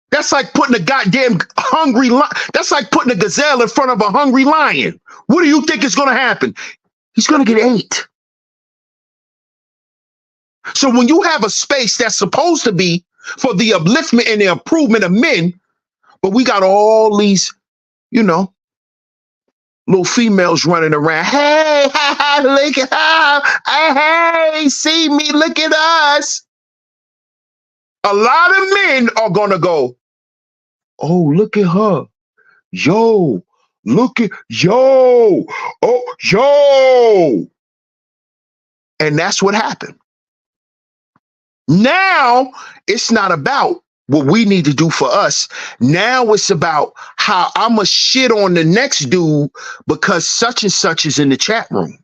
Speaker 1: That's like putting a goddamn hungry lion. That's like putting a gazelle in front of a hungry lion. What do you think is going to happen? He's going to get ate. So when you have a space that's supposed to be for the upliftment and the improvement of men, but we got all these, little females running around. Hey, look at her. Hey, see me, look at us. A lot of men are going to go, oh, look at her. Yo, oh, yo. And that's what happened. Now, it's not about what we need to do for us. Now it's about how I'm going to shit on the next dude because such and such is in the chat room.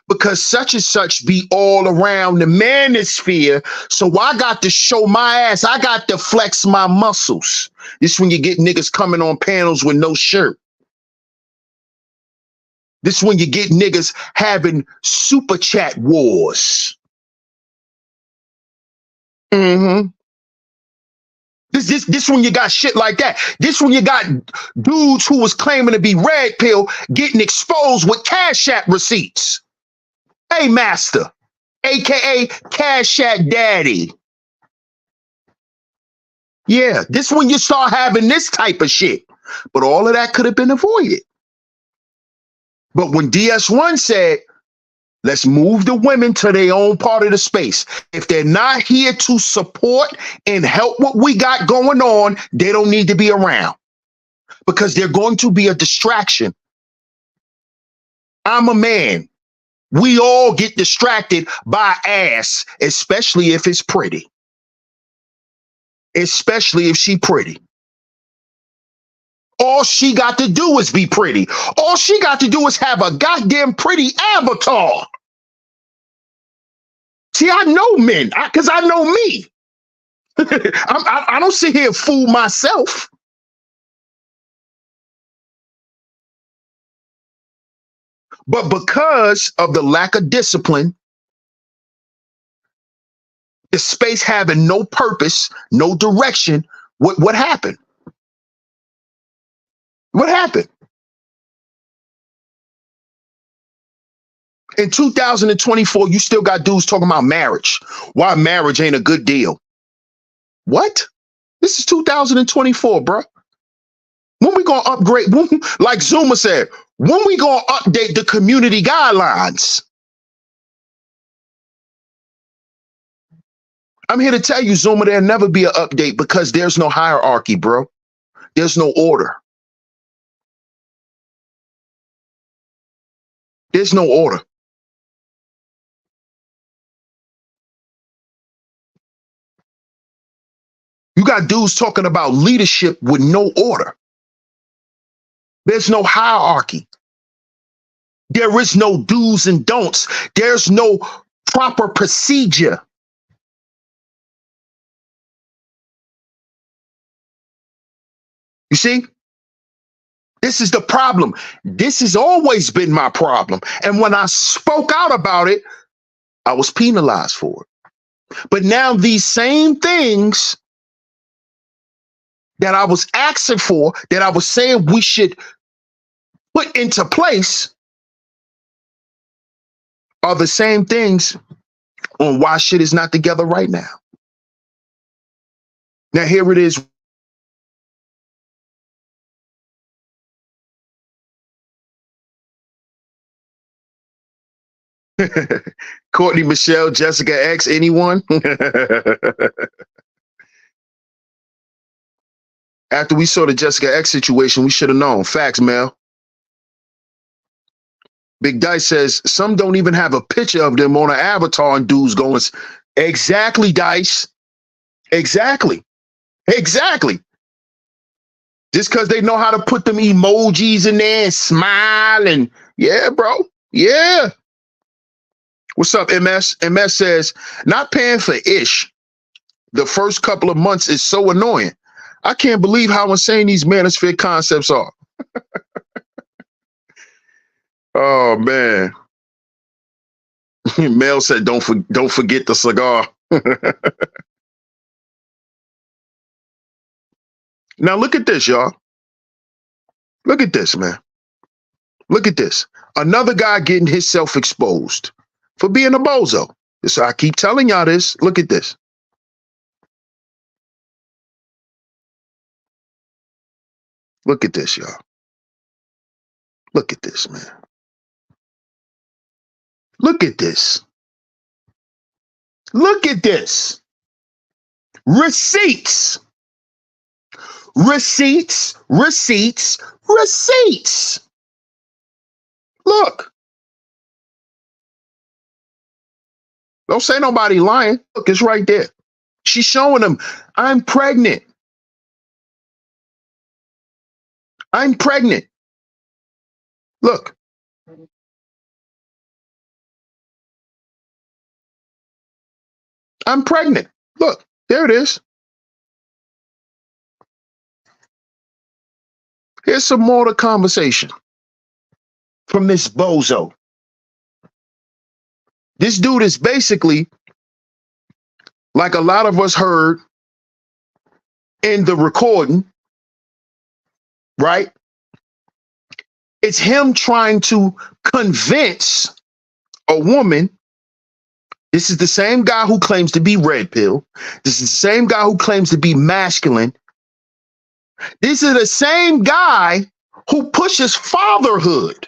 Speaker 1: Because such and such be all around the manosphere. So I got to show my ass. I got to flex my muscles. This when you get niggas coming on panels with no shirt. This when you get niggas having super chat wars. Mm-hmm. This when you got shit like that. This when you got dudes who was claiming to be red pill getting exposed with Cash App receipts. Hey, master, aka Cash App daddy. Yeah, this when you start having this type of shit. But all of that could have been avoided. But when DS1 said, let's move the women to their own part of the space. If they're not here to support and help what we got going on, they don't need to be around because they're going to be a distraction. I'm a man. We all get distracted by ass, especially if it's pretty. Especially if she pretty. All she got to do is be pretty. All she got to do is have a goddamn pretty avatar. See, I know men, because I know me. I don't sit here and fool myself. But because of the lack of discipline, the space having no purpose, no direction, what happened? What happened? In 2024, you still got dudes talking about marriage. Why marriage ain't a good deal. What? This is 2024, bro. When we gonna upgrade? Like Zuma said, when we gonna update the community guidelines? I'm here to tell you, Zuma, there'll never be an update because there's no hierarchy, bro. There's no order. There's no order. You got dudes talking about leadership with no order. There's no hierarchy. There is no do's and don'ts. There's no proper procedure. You see? This is the problem. This has always been my problem. And when I spoke out about it, I was penalized for it. But now these same things that I was asking for, that I was saying we should put into place, are the same things on why shit is not together right now. Now here it is. Courtney, Michelle, Jessica X, anyone? After we saw the Jessica X situation, we should have known. Facts, Mel. Big Dice says, some don't even have a picture of them on an avatar and dudes going, exactly, Dice. Exactly. Exactly. Just because they know how to put them emojis in there and smile and, yeah, bro. Yeah. What's up, MS? MS says, not paying for ish the first couple of months is so annoying. I can't believe how insane these Manosphere concepts are. Oh, man. Mel said, don't forget the cigar. Now, look at this, y'all. Look at this, man. Look at this. Another guy getting himself exposed for being a bozo. So I keep telling y'all this. Look at this. Look at this, y'all. Look at this, man. Look at this. Look at this. Receipts. Receipts, receipts, receipts. Look. Don't say nobody lying. Look, it's right there. She's showing them, I'm pregnant. I'm pregnant. Look. I'm pregnant. Look, there it is. Here's some more to conversation from this bozo. This dude is basically, like a lot of us heard in the recording, right? It's him trying to convince a woman. This is the same guy who claims to be red pill. This is the same guy who claims to be masculine. This is the same guy who pushes fatherhood.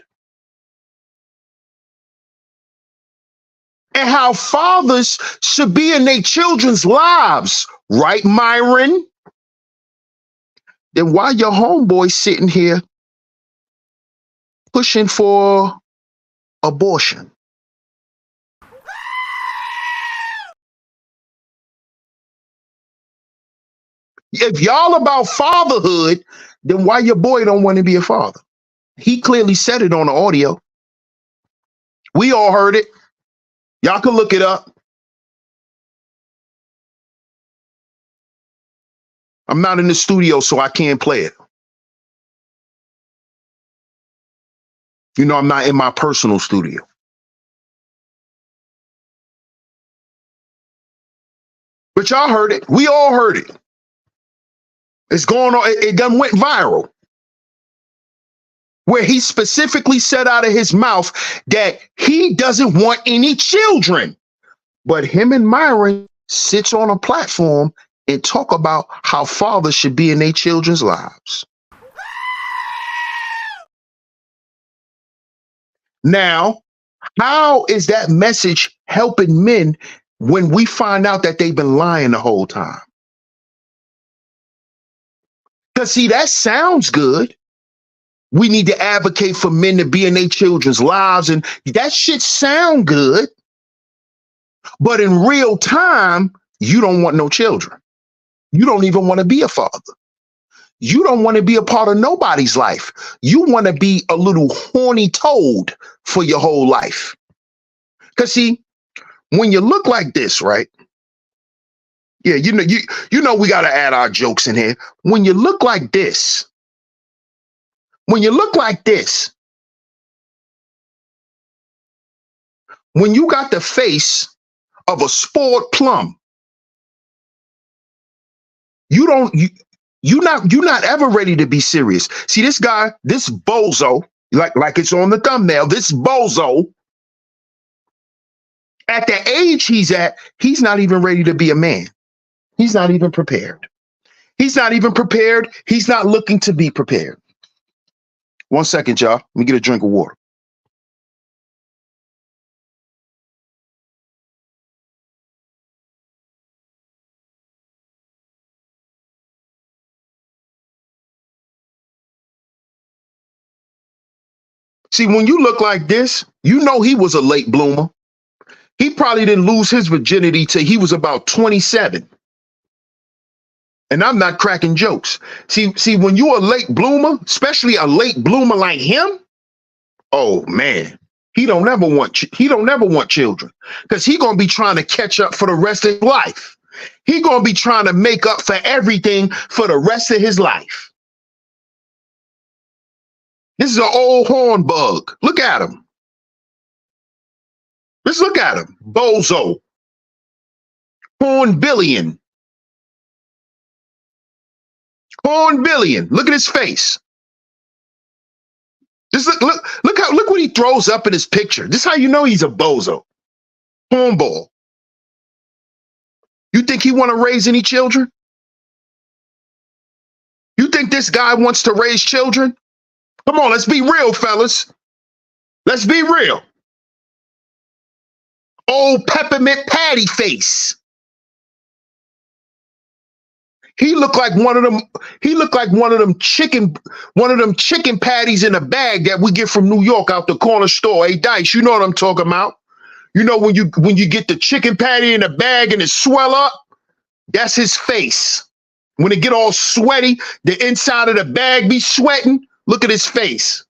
Speaker 1: and how fathers should be in their children's lives, right, Myron? Then why your homeboy sitting here pushing for abortion? If y'all about fatherhood, then why your boy don't want to be a father? He clearly said it on the audio. We all heard it. Y'all can look it up. I'm not in the studio, so I can't play it. You know, I'm not in my personal studio. But y'all heard it. We all heard it. It's going on. It done went viral. Where he specifically said out of his mouth that he doesn't want any children. But him and Myron sits on a platform and talk about how fathers should be in their children's lives. Now, how is that message helping men when we find out that they've been lying the whole time? Because, see, that sounds good. We need to advocate for men to be in their children's lives, and that shit sound good. But in real time, you don't want no children. You don't even want to be a father. You don't want to be a part of nobody's life. You want to be a little horny toad for your whole life. Because, see, when you look like this, right? Yeah, you know we got to add our jokes in here. When you look like this, when you got the face of a spoiled plum, you're not ever ready to be serious. See, this guy, this bozo, like it's on the thumbnail, this bozo, at the age he's at, he's not even ready to be a man. He's not even prepared. He's not even prepared. He's not looking to be prepared. 1 second, y'all. Let me get a drink of water. See, when you look like this, you know he was a late bloomer. He probably didn't lose his virginity till he was about 27. And I'm not cracking jokes. See, when you're a late bloomer, especially a late bloomer like him, oh man, he don't ever want children, because he gonna be trying to catch up for the rest of his life. He gonna be trying to make up for everything for the rest of his life. This is an old horn bug. Look at him. Let's look at him. Bozo. Hornbillion. Hornbillion. Look at his face. Just look what he throws up in his picture. This is how you know he's a bozo. Hornball. You think he want to raise any children? You think this guy wants to raise children? Come on, let's be real, fellas. Let's be real. Old peppermint patty face. He looked like one of them. He looked like one of them chicken patties in a bag that we get from New York out the corner store. Hey, Dice, you know what I'm talking about. You know when you get the chicken patty in a bag and it swell up, that's his face. When it get all sweaty, the inside of the bag be sweating. Look at his face.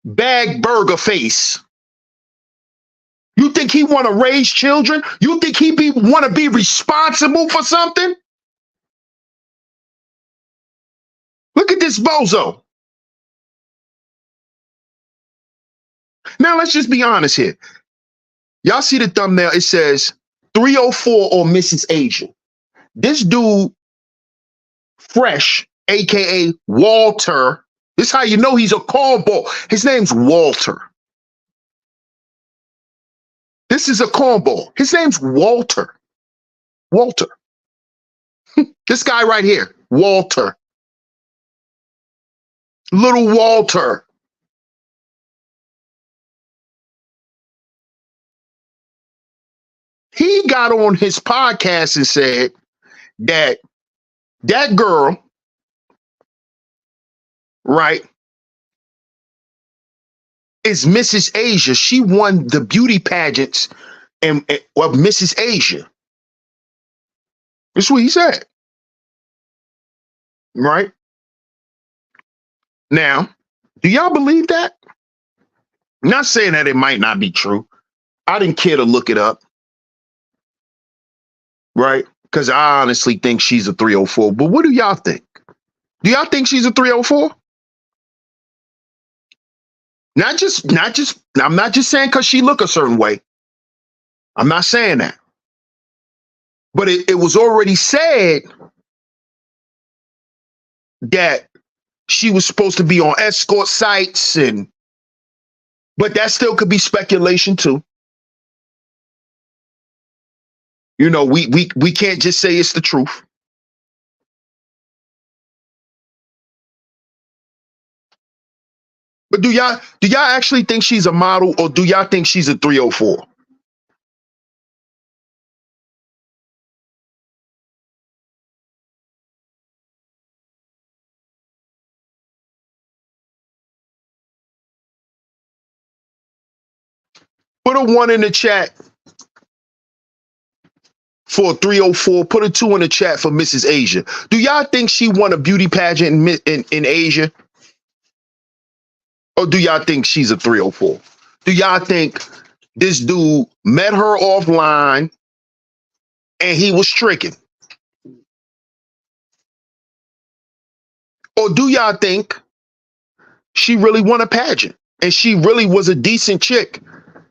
Speaker 1: Bag burger face. You think he want to raise children? You think he want to be responsible for something? Look at this bozo. Now, let's just be honest here. Y'all see the thumbnail? It says 304 or Mrs. Asian. This dude, Fresh, a.k.a. Walter, this is how you know he's a cornball. His name's Walter. This is a cornball. His name's Walter. Walter. This guy right here, Walter. Little Walter. He got on his podcast and said that that girl, right, is Mrs. Asia. She won the beauty pageants and of Mrs. Asia. That's what he said. Right? Now, do y'all believe that? I'm not saying that it might not be true. I didn't care to look it up. Right? Because I honestly think she's a 304. But what do y'all think? Do y'all think she's a 304? I'm not just saying because she look a certain way. I'm not saying that. But it was already said that she was supposed to be on escort sites, but that still could be speculation too. You know, we can't just say it's the truth. But do y'all actually think she's a model, or do y'all think she's a 304? Put a 1 in the chat for 304. Put a 2 in the chat for Mrs. Asia. Do y'all think she won a beauty pageant in Asia? Or do y'all think she's a 304? Do y'all think this dude met her offline and he was tricking? Or do y'all think she really won a pageant and she really was a decent chick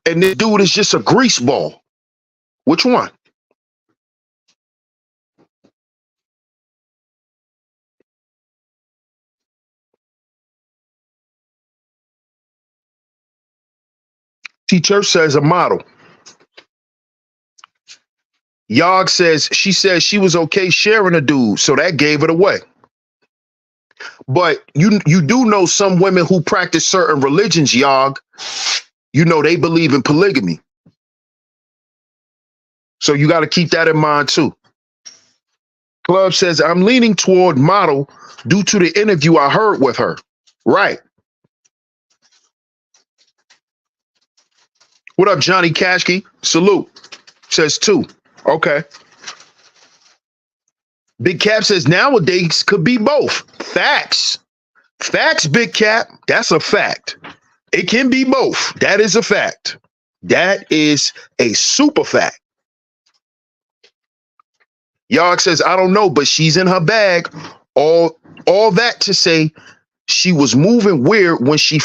Speaker 1: and this dude is just a grease ball? Which one? T-Church says a model. Yog says she was okay sharing a dude, so that gave it away. But you do know some women who practice certain religions, Yog. You know they believe in polygamy. So you got to keep that in mind too. Club says, I'm leaning toward model due to the interview I heard with her. Right. What up, Johnny Kashke? Salute. Says 2. Okay. Big Cap says nowadays could be both. Facts. Facts, Big Cap. That's a fact. It can be both. That is a fact. That is a super fact. Yog says, I don't know, but she's in her bag. All that to say she was moving weird when she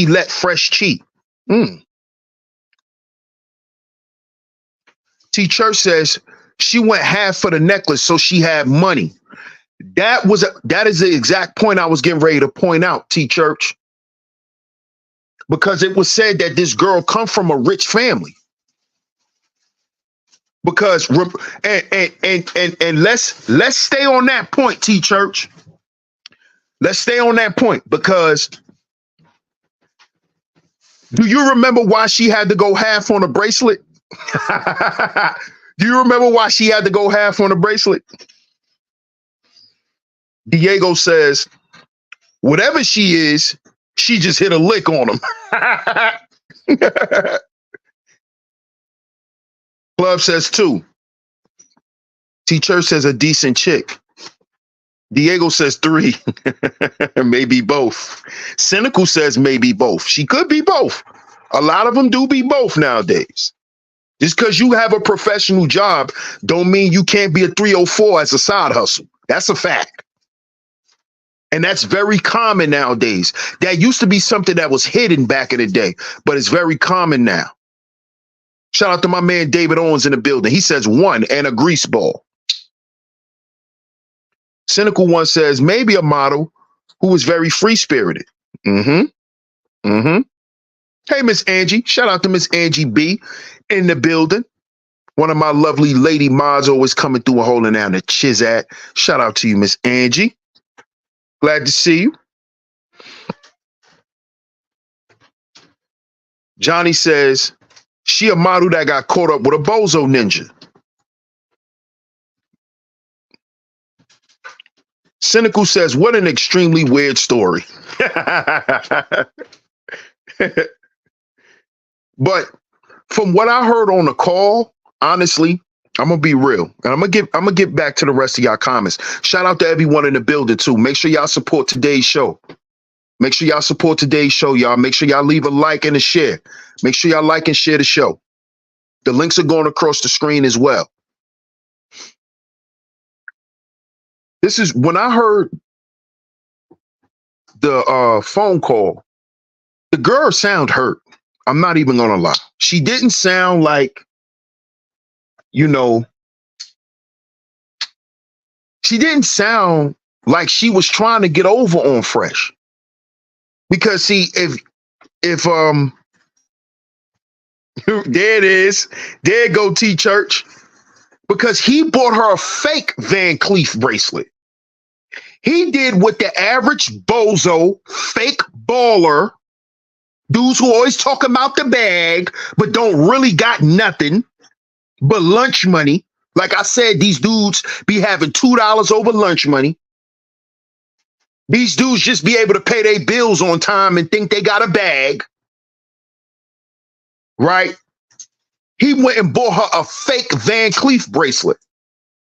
Speaker 1: let Fresh cheat. T Church says she went half for the necklace, so she had money. That is the exact point I was getting ready to point out, T Church. Because it was said that this girl come from a rich family. Because and let's stay on that point, T Church. Let's stay on that point, because do you remember why she had to go half on a bracelet? Do you remember why she had to go half on a bracelet? Diego says, whatever she is, she just hit a lick on him. Club says 2. T-Church says a decent chick. Diego says 3. Maybe both. Cynical says maybe both. She could be both. A lot of them do be both nowadays. Just because you have a professional job don't mean you can't be a 304 as a side hustle. That's a fact. And that's very common nowadays. That used to be something that was hidden back in the day, but it's very common now. Shout out to my man David Owens in the building. He says 1 and a grease ball. Cynical One says maybe a model who is very free-spirited. Hey, Miss Angie. Shout out to Miss Angie B in the building. One of my lovely lady mods always coming through and holding down the Chizat. Shout out to you, Miss Angie. Glad to see you. Johnny says She a model that got caught up with a bozo ninja. Cynical says, what an extremely weird story. But from what I heard on the call, honestly, I'm gonna be real, and I'm gonna get back to the rest of y'all comments. Shout out to everyone in the building too. Make sure y'all support today's show. Make sure y'all support today's show, y'all. Make sure y'all leave a like and a share. Make sure y'all like and share the show. The links are going across the screen as well. This is when I heard the phone call. The girl sound hurt. I'm not even gonna lie. She didn't sound like, you know, she didn't sound like she was trying to get over on Fresh. Because see, if there it is, there go T Church. Because he bought her a fake Van Cleef bracelet. He did what the average bozo, fake baller, dudes who always talk about the bag, but don't really got nothing but lunch money. Like I said, these dudes be having $2 over lunch money. These dudes just be able to pay their bills on time and think they got a bag. Right? He went and bought her a fake Van Cleef bracelet.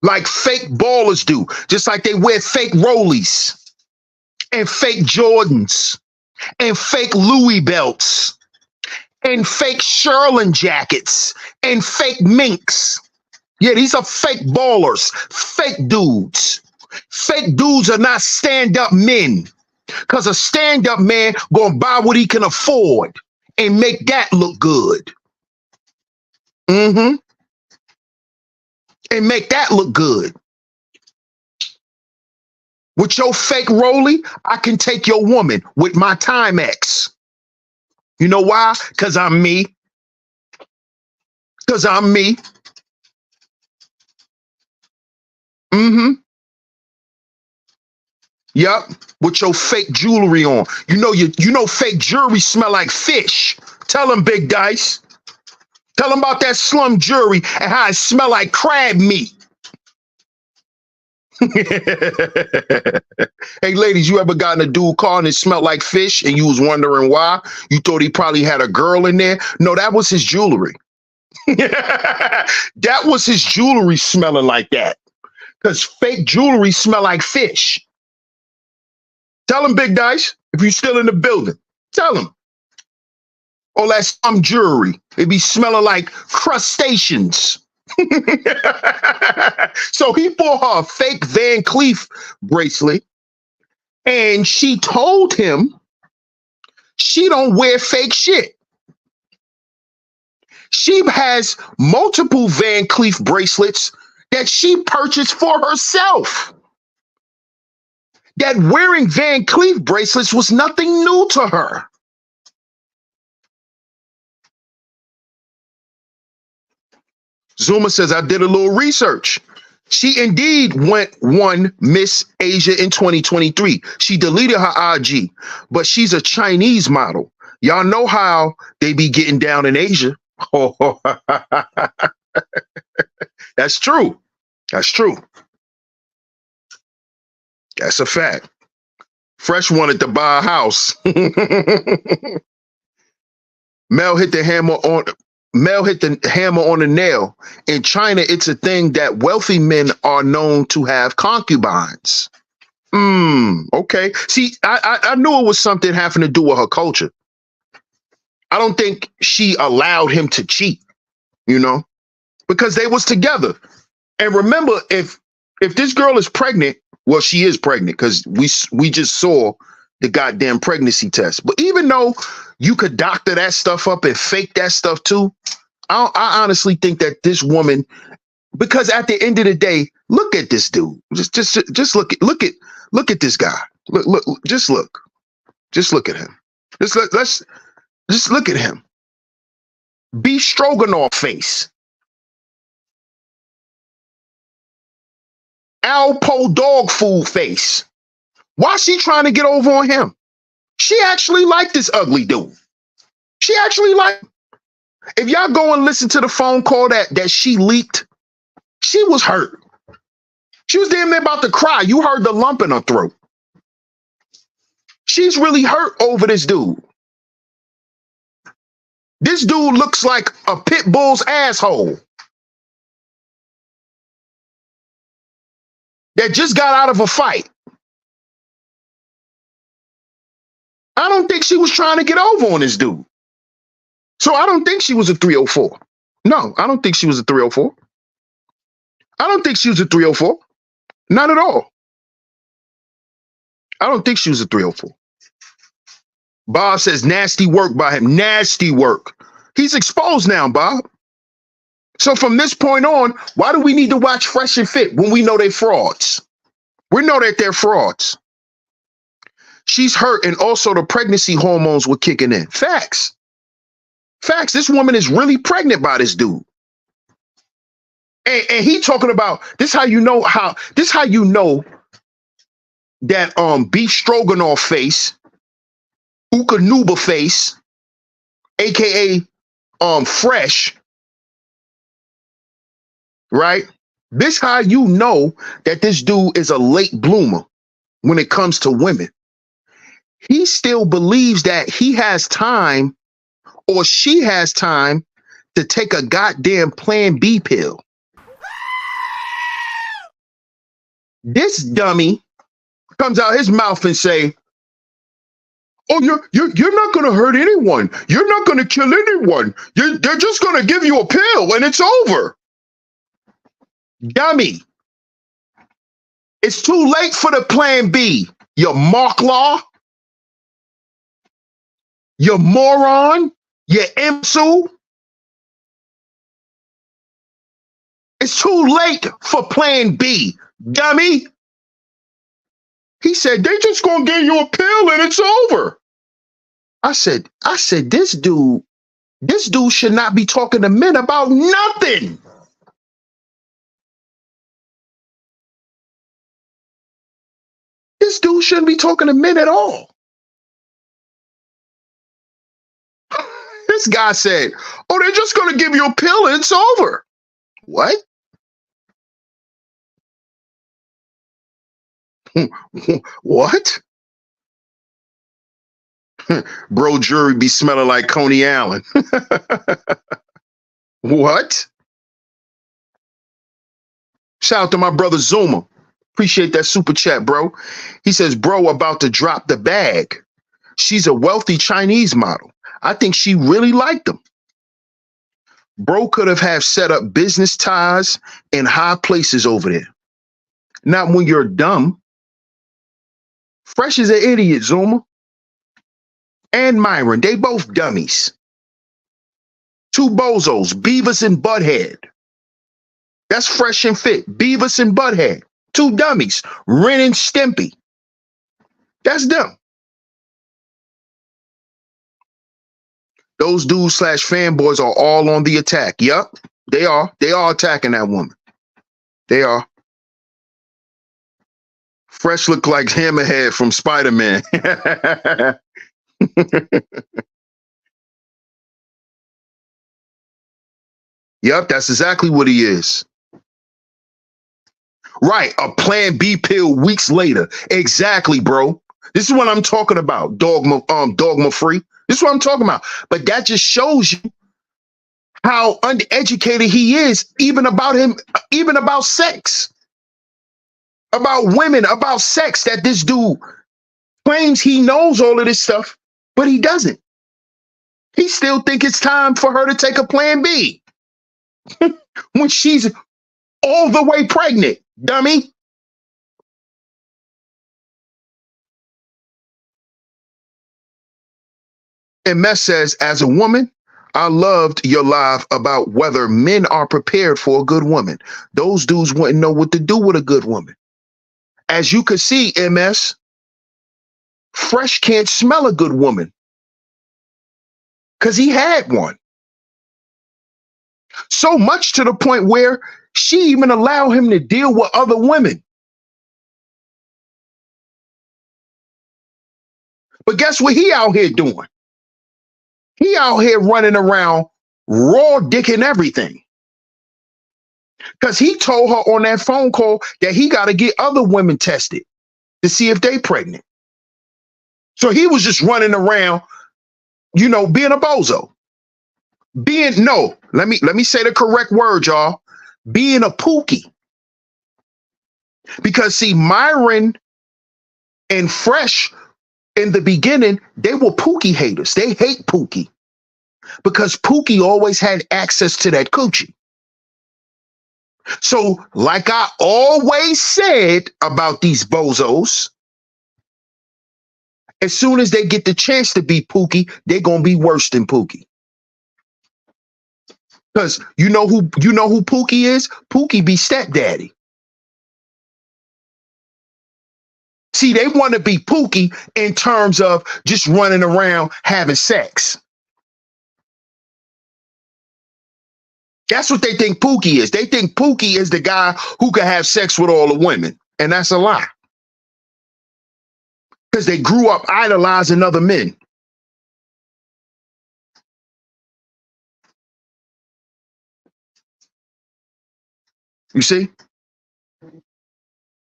Speaker 1: Like fake ballers do. Just like they wear fake Rollies and fake Jordans and fake Louis belts and fake Sherlin jackets and fake minks. Yeah, these are fake ballers, fake dudes. Fake dudes are not stand-up men, because a stand-up man gonna buy what he can afford and make that look good. And make that look good. With your fake Rolly, I can take your woman with my Timex. You know why? Because I'm me. Because I'm me. Yup. With your fake jewelry on. You know fake jewelry smell like fish. Tell them, Big Dice. Tell them about that slum jewelry and how it smell like crab meat. Hey, ladies, you ever gotten a dude car and it smelled like fish and you was wondering why? You thought he probably had a girl in there? No, that was his jewelry. That was his jewelry smelling like that. Because fake jewelry smell like fish. Tell him, Big Dice, if you're still in the building. Tell him. All that some jewelry. It be smelling like crustaceans. So he bought her a fake Van Cleef bracelet, and she told him she don't wear fake shit. She has multiple Van Cleef bracelets that she purchased for herself. That wearing Van Cleef bracelets was nothing new to her. Zuma says, I did a little research. She indeed won Miss Asia in 2023. She deleted her IG, but she's a Chinese model. Y'all know how they be getting down in Asia. That's true. That's true. That's a fact. Fresh wanted to buy a house. Mel hit the hammer on the nail. In China, it's a thing that wealthy men are known to have concubines. Okay. See, I knew it was something having to do with her culture. I don't think she allowed him to cheat, because they was together. And remember, if this girl is pregnant, well, she is pregnant because we just saw the goddamn pregnancy test. But even though you could doctor that stuff up and fake that stuff too, I honestly think that this woman, because at the end of the day, look at this dude. Just look at this guy. Just look at him. Just look at him. Beef stroganoff face. Alpo dog food face. Why she trying to get over on him? She actually liked this ugly dude. She actually liked him. If y'all go and listen to the phone call that she leaked, she was hurt. She was damn near about to cry. You heard the lump in her throat. She's really hurt over this dude. This dude looks like a pit bull's asshole that just got out of a fight. I don't think she was trying to get over on this dude. So I don't think she was a 304. No, I don't think she was a 304. I don't think she was a 304. Not at all. I don't think she was a 304. Bob says nasty work by him. Nasty work. He's exposed now, Bob. So from this point on, why do we need to watch Fresh and Fit when we know they're frauds? We know that they're frauds. She's hurt, and also the pregnancy hormones were kicking in. Facts. Facts. This woman is really pregnant by this dude. And he talking about this how you know that beef stroganoff face, Ukanuba face, aka Fresh, right? This how you know that this dude is a late bloomer when it comes to women. He still believes that he has time or she has time to take a goddamn Plan B pill. This dummy comes out his mouth and say, "Oh, you're not going to hurt anyone. You're not going to kill anyone. They're just going to give you a pill and it's over." Dummy. It's too late for the Plan B, you Marklaw, you moron, you imbecile. It's too late for Plan B, dummy. He said, "They just gonna give you a pill and it's over." I said, this dude should not be talking to men about nothing. This dude shouldn't be talking to men at all. This guy said, "Oh, they're just gonna give you a pill and it's over." What? What? Bro, jury be smelling like Coney Allen. What? Shout out to my brother Zuma. Appreciate that super chat, bro. He says, "Bro, about to drop the bag. She's a wealthy Chinese model. I think she really liked him. Bro could have set up business ties in high places over there. Not when you're dumb. Fresh is an idiot, Zuma. And Myron, they both dummies. Two bozos, Beavis and Butthead. That's Fresh and Fit. Beavis and Butthead. Two dummies, Ren and Stimpy. That's them. Those dudes / fanboys are all on the attack. Yup, they are. They are attacking that woman. They are. Fresh look like Hammerhead from Spider-Man. Yup, that's exactly what he is. Right, a Plan B pill weeks later. Exactly, bro. This is what I'm talking about. Dogma free. This is what I'm talking about. But that just shows you how uneducated he is, even about sex, about women, about sex, that this dude claims he knows all of this stuff, but he doesn't. He still think it's time for her to take a Plan B when she's all the way pregnant, dummy. And Mess says, "As a woman, I loved your live about whether men are prepared for a good woman. Those dudes wouldn't know what to do with a good woman." As you could see, MS, Fresh can't smell a good woman because he had one. So much to the point where she even allowed him to deal with other women. But guess what he out here doing? He out here running around raw dick and everything. Because he told her on that phone call that he got to get other women tested to see if they pregnant. So he was just running around, being a bozo. Let me say the correct word, y'all. Being a pookie. Because see, Myron and Fresh in the beginning, they were Pookie haters. They hate Pookie because Pookie always had access to that coochie. So, like I always said about these bozos, as soon as they get the chance to be Pookie, they're gonna be worse than Pookie. Because you know who Pookie is? Pookie be stepdaddy. See, they want to be Pookie in terms of just running around having sex. That's what they think Pookie is. They think Pookie is the guy who can have sex with all the women. And that's a lie. Because they grew up idolizing other men. You see?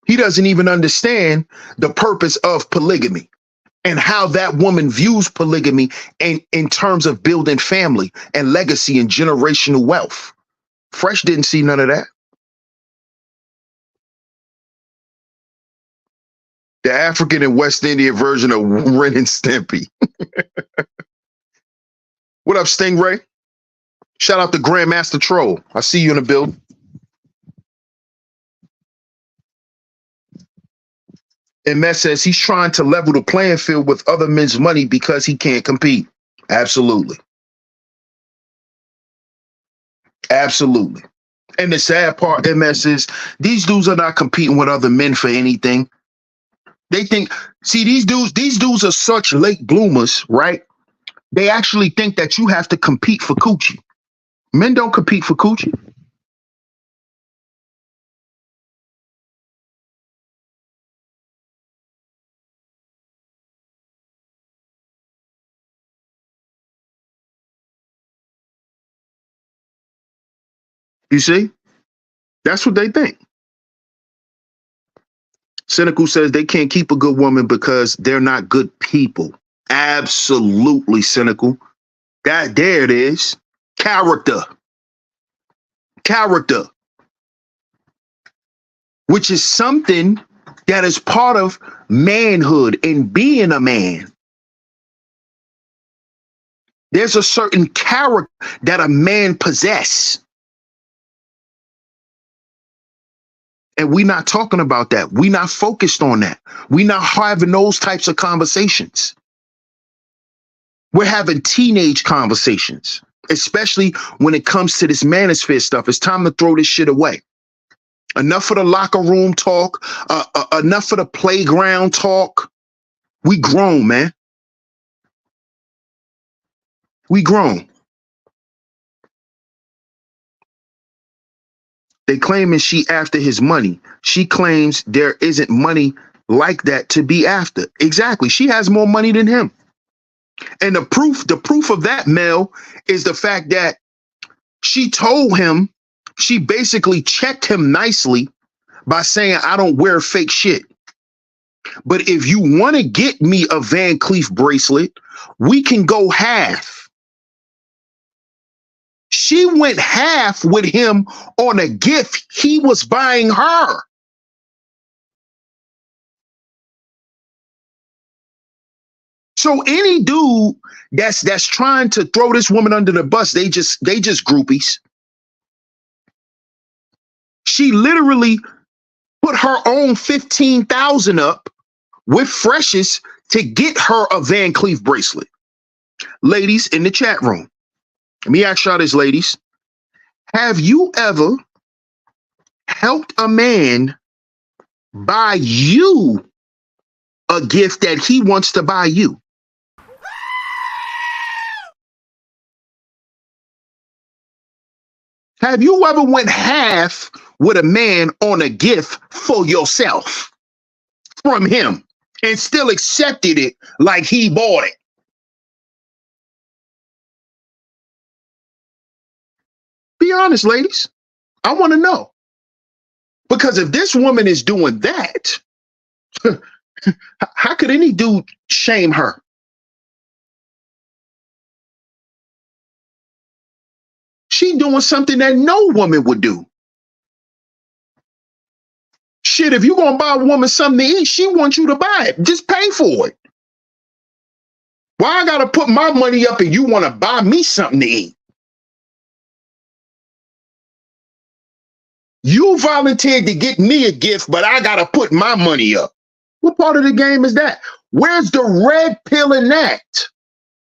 Speaker 1: He doesn't even understand the purpose of polygamy and how that woman views polygamy in terms of building family and legacy and generational wealth. Fresh didn't see none of that. The African and West Indian version of Ren and Stimpy. What up, Stingray? Shout out to Grandmaster Troll. I see you in the building. And Matt says he's trying to level the playing field with other men's money because he can't compete. Absolutely. Absolutely. And the sad part, MS, is these dudes are not competing with other men for anything. They think, see, these dudes are such late bloomers, right? They actually think that you have to compete for coochie. Men don't compete for coochie. You see? That's what they think. Cynical says they can't keep a good woman because they're not good people. Absolutely, Cynical. There it is. Character. Character. Which is something that is part of manhood and being a man. There's a certain character that a man possesses. And we're not talking about that. We're not focused on that. We're not having those types of conversations. We're having teenage conversations, especially when it comes to this Manosphere stuff. It's time to throw this shit away. Enough of the locker room talk. Enough of the playground talk. We grown, man. We grown. They claiming she after his money. She claims there isn't money like that to be after. Exactly. She has more money than him. And the proof of that, Mel, is the fact that she told him, she basically checked him nicely by saying, I don't wear fake shit. But if you want to get me a Van Cleef bracelet, we can go half. She went half with him on a gift he was buying her. So any dude that's trying to throw this woman under the bus, they just groupies. She literally put her own 15,000 up with Fresh's to get her a Van Cleef bracelet. Ladies in the chat room, let me ask y'all this, ladies. Have you ever helped a man buy you a gift that he wants to buy you? Have you ever went half with a man on a gift for yourself from him and still accepted it like he bought it? Be honest, ladies. I want to know. Because if this woman is doing that, how could any dude shame her? She doing something that no woman would do. Shit, if you gonna buy a woman something to eat, she wants you to buy it. Just pay for it. Why I gotta put my money up and you wanna buy me something to eat? You volunteered to get me a gift, but I gotta put my money up. What part of the game is that? Where's the red pill in that?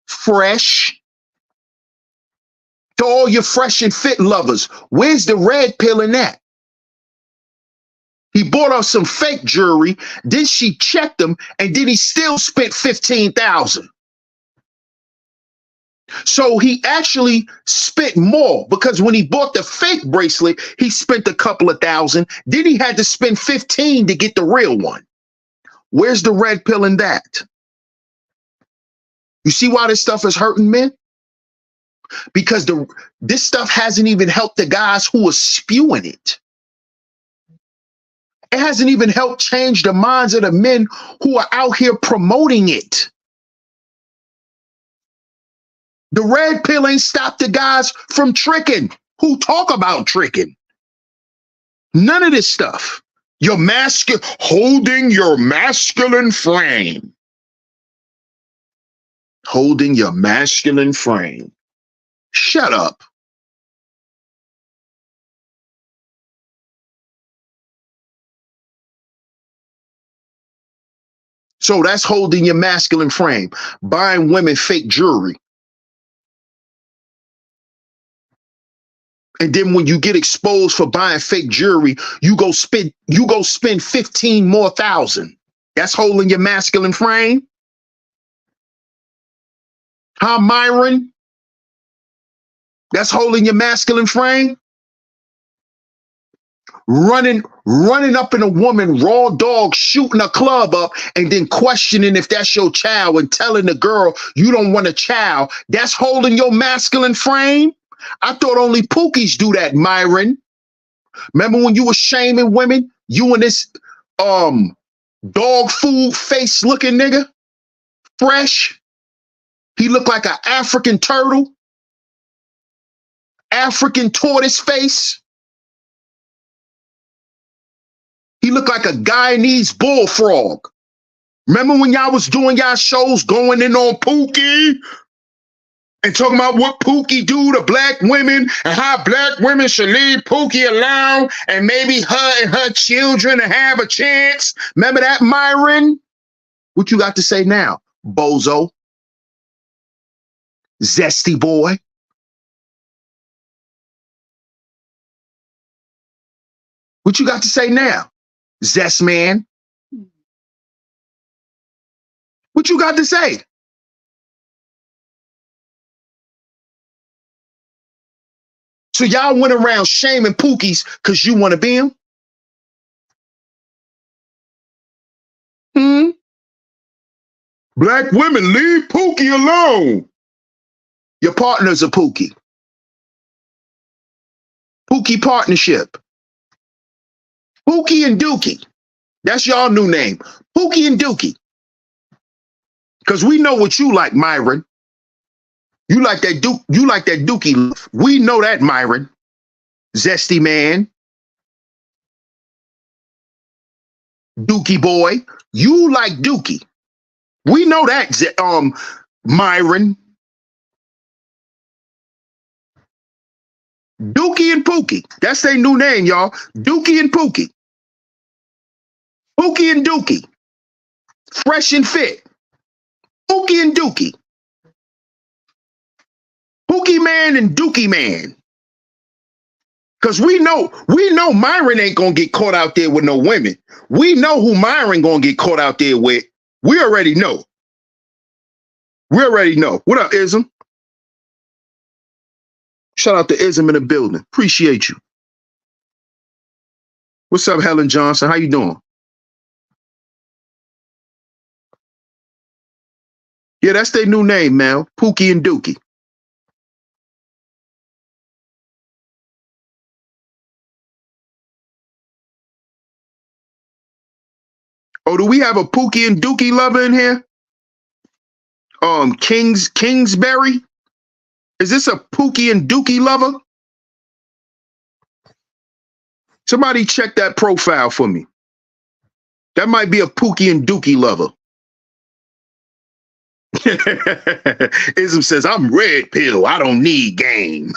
Speaker 1: Fresh. To all your fresh and fit lovers, where's the red pill in that? He bought her some fake jewelry, then she checked him, and then he still spent $15,000. So he actually spent more because when he bought the fake bracelet, he spent a couple of thousand. Then he had to spend 15 to get the real one. Where's the red pill in that? You see why this stuff is hurting men? Because this stuff hasn't even helped the guys who are spewing it. It hasn't even helped change the minds of the men who are out here promoting it. The red pill ain't stopped the guys from tricking who talk about tricking. None of this stuff. Holding your masculine frame. Holding your masculine frame. Shut up. So that's holding your masculine frame, buying women fake jewelry. And then when you get exposed for buying fake jewelry, you go spend 15 more thousand. That's holding your masculine frame. Huh, Myron? That's holding your masculine frame. Running up in a woman, raw dog, shooting a club up, and then questioning if that's your child and telling the girl you don't want a child. That's holding your masculine frame. I thought only Pookies do that, Myron. Remember when you were shaming women? You and this dog food face looking nigga? Fresh. He looked like an African turtle. African tortoise face. He looked like a Guyanese bullfrog. Remember when y'all was doing y'all shows going in on Pookie and talking about what Pookie do to black women and how black women should leave Pookie alone and maybe her and her children to have a chance? Remember that, Myron? What you got to say now, bozo? Zesty boy? What you got to say now, Zest man? What you got to say? So y'all went around shaming Pookies because you want to be him? Black women, leave Pookie alone. Your partner's a Pookie. Pookie partnership. Pookie and Dookie. That's y'all new name. Pookie and Dookie. Because we know what you like, Myron. You like that Dookie love. We know that, Myron. Zesty man. Dookie boy. You like Dookie. We know that, Myron. Dookie and Pookie. That's their new name, y'all. Dookie and Pookie. Pookie and Dookie. Fresh and fit. Pookie and Dookie. Pookie man and Dookie man. Because we know Myron ain't gonna get caught out there with no women. We know who Myron gonna get caught out there with. We already know. We already know. What up, Ism? Shout out to Ism in the building. Appreciate you. What's up, Helen Johnson? How you doing? Yeah, that's their new name, man. Pookie and Dookie. Oh, do we have a Pookie and Dookie lover in here? Kingsbury? Is this a Pookie and Dookie lover? Somebody check that profile for me. That might be a Pookie and Dookie lover. Ism says, I'm red pill. I don't need game.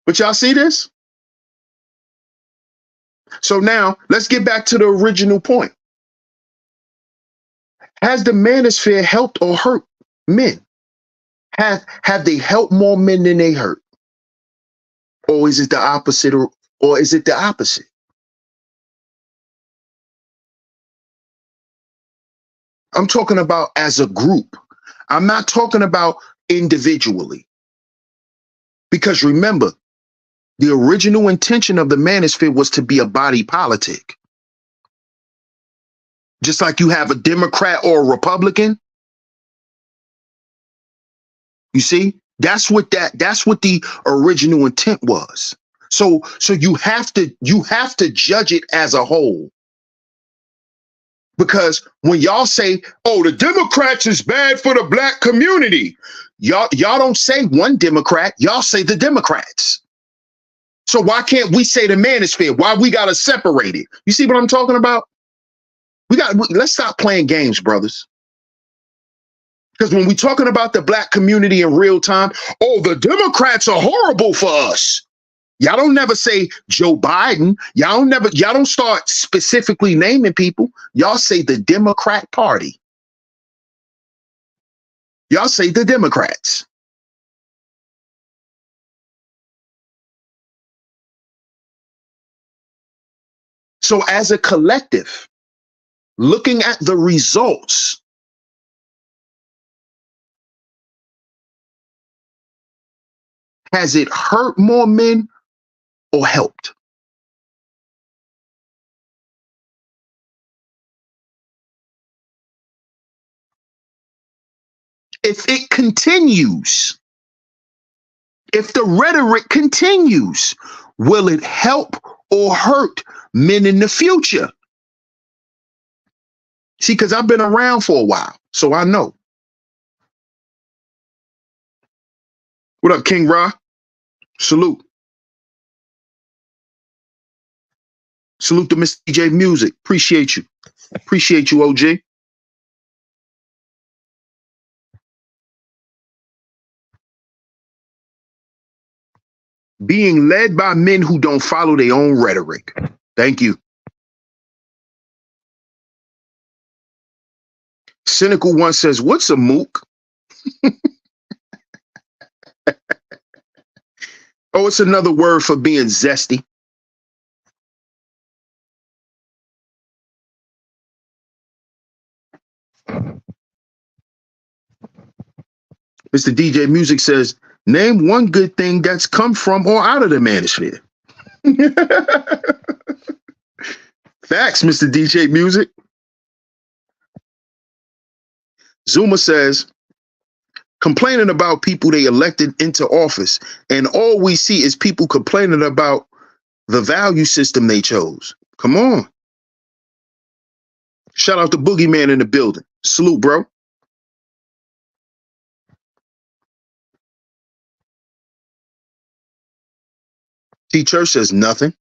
Speaker 1: But y'all see this? So now let's get back to the original point. Has the manosphere helped or hurt men? Have they helped more men than they hurt? Or is it the opposite? Or is it the opposite? I'm talking about as a group. I'm not talking about individually. Because remember, the original intention of the manosphere was to be a body politic. Just like you have a Democrat or a Republican. You see, that's what the original intent was. So you have to judge it as a whole. Because when y'all say, oh, the Democrats is bad for the black community, y'all don't say one Democrat, y'all say the Democrats. So why can't we say the manosphere? Why we gotta separate it? You see what I'm talking about? Let's stop playing games, brothers. Because when we're talking about the black community in real time, oh, the Democrats are horrible for us. Y'all don't never say Joe Biden. Y'all don't start specifically naming people. Y'all say the Democrat Party. Y'all say the Democrats. So as a collective, looking at the results, has it hurt more men or helped? If it continues, if the rhetoric continues, will it help or hurt men in the future? See, because I've been around for a while, so I know. What up, King Ra? Salute. Salute to Mr. DJ Music. Appreciate you. Appreciate you, OG. Being led by men who don't follow their own rhetoric. Thank you. Cynical One says, what's a mook? Oh, it's another word for being zesty. Mr. DJ Music says, name one good thing that's come from or out of the manosphere. Facts, Mr. DJ Music. Zuma says, complaining about people they elected into office, and all we see is people complaining about the value system they chose. Come on. Shout out to Boogeyman in the building. Salute, bro. T Church says nothing.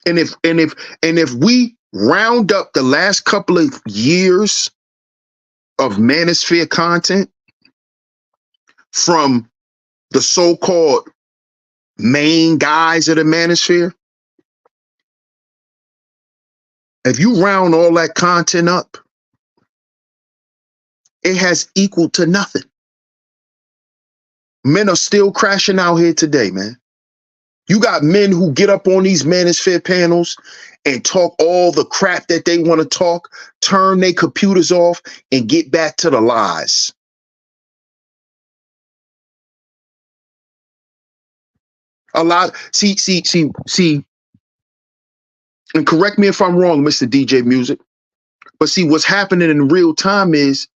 Speaker 1: And if we round up the last couple of years of Manosphere content from the so-called main guys of the Manosphere, if you round all that content up, it has equal to nothing. Men are still crashing out here today, man. You got men who get up on these Manosphere panels and talk all the crap that they want to talk, turn their computers off, and get back to the lies. A lot, see, and correct me if I'm wrong, Mr. DJ Music. But see, what's happening in real time is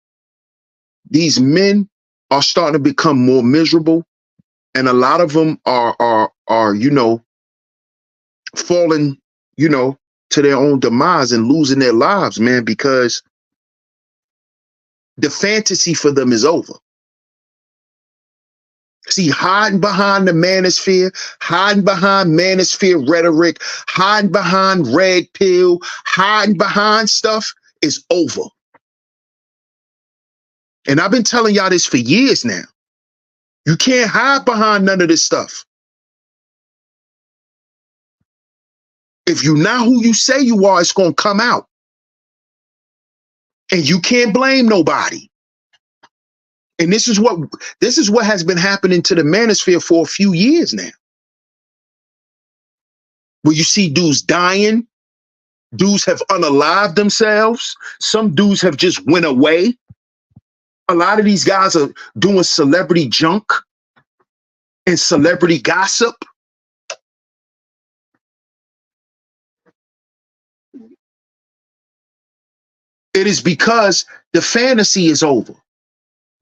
Speaker 1: these men are starting to become more miserable, and a lot of them are falling, to their own demise and losing their lives, man, because the fantasy for them is over. See, hiding behind the manosphere, hiding behind manosphere rhetoric, hiding behind red pill, hiding behind stuff is over. And I've been telling y'all this for years now. You can't hide behind none of this stuff. If you're not who you say you are, it's going to come out. And you can't blame nobody. And this is what has been happening to the manosphere for a few years now. Where you see dudes dying, dudes have unalived themselves, some dudes have just went away. A lot of these guys are doing celebrity junk and celebrity gossip. It is because the fantasy is over.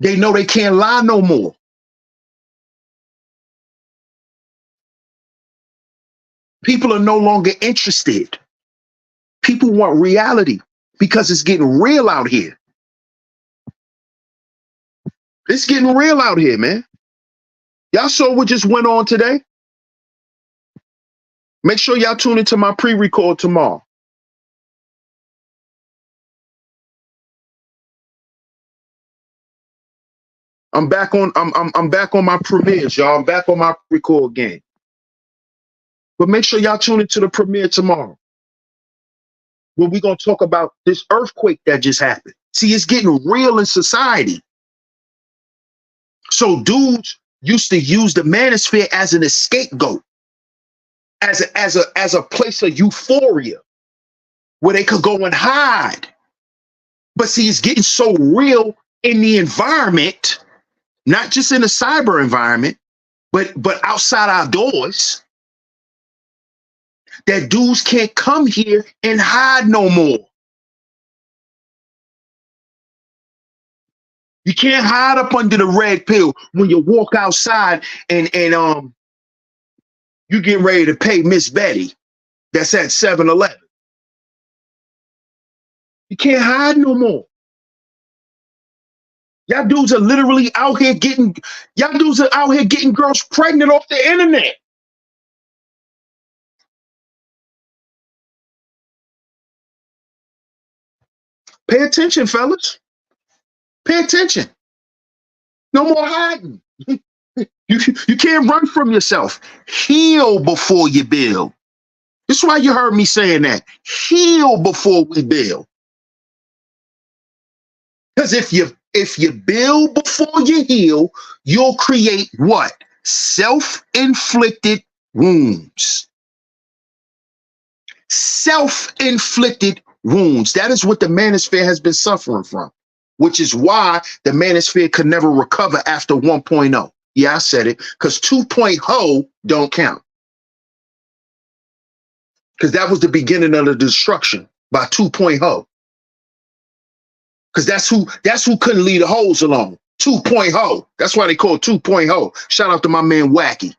Speaker 1: They know they can't lie no more. People are no longer interested. People want reality because it's getting real out here. It's getting real out here, man. Y'all saw what just went on today? Make sure y'all tune into my pre-record tomorrow. I'm back on my premieres, y'all. I'm back on my record game. But make sure y'all tune into the premiere tomorrow, where we're gonna talk about this earthquake that just happened. See, it's getting real in society. So dudes used to use the manosphere as an scapegoat, as a place of euphoria where they could go and hide. But see, it's getting so real in the environment, not just in the cyber environment, but outside our doors, that dudes can't come here and hide no more. You can't hide up under the red pill when you walk outside and you get ready to pay Miss Betty that's at 7-Eleven. You can't hide no more. Y'all dudes are literally out here getting girls pregnant off the internet. Pay attention, fellas. Pay attention. No more hiding. You can't run from yourself. Heal before you build. This is why you heard me saying that. Heal before we build. Because if you build before you heal, you'll create what? Self-inflicted wounds. Self-inflicted wounds. That is what the manosphere has been suffering from, which is why the manosphere could never recover after 1.0. Yeah, I said it, because 2.0 don't count. Because that was the beginning of the destruction by 2.0. Because that's who couldn't leave the hoes alone. 2.0. That's why they call it 2.0. Shout out to my man Wacky.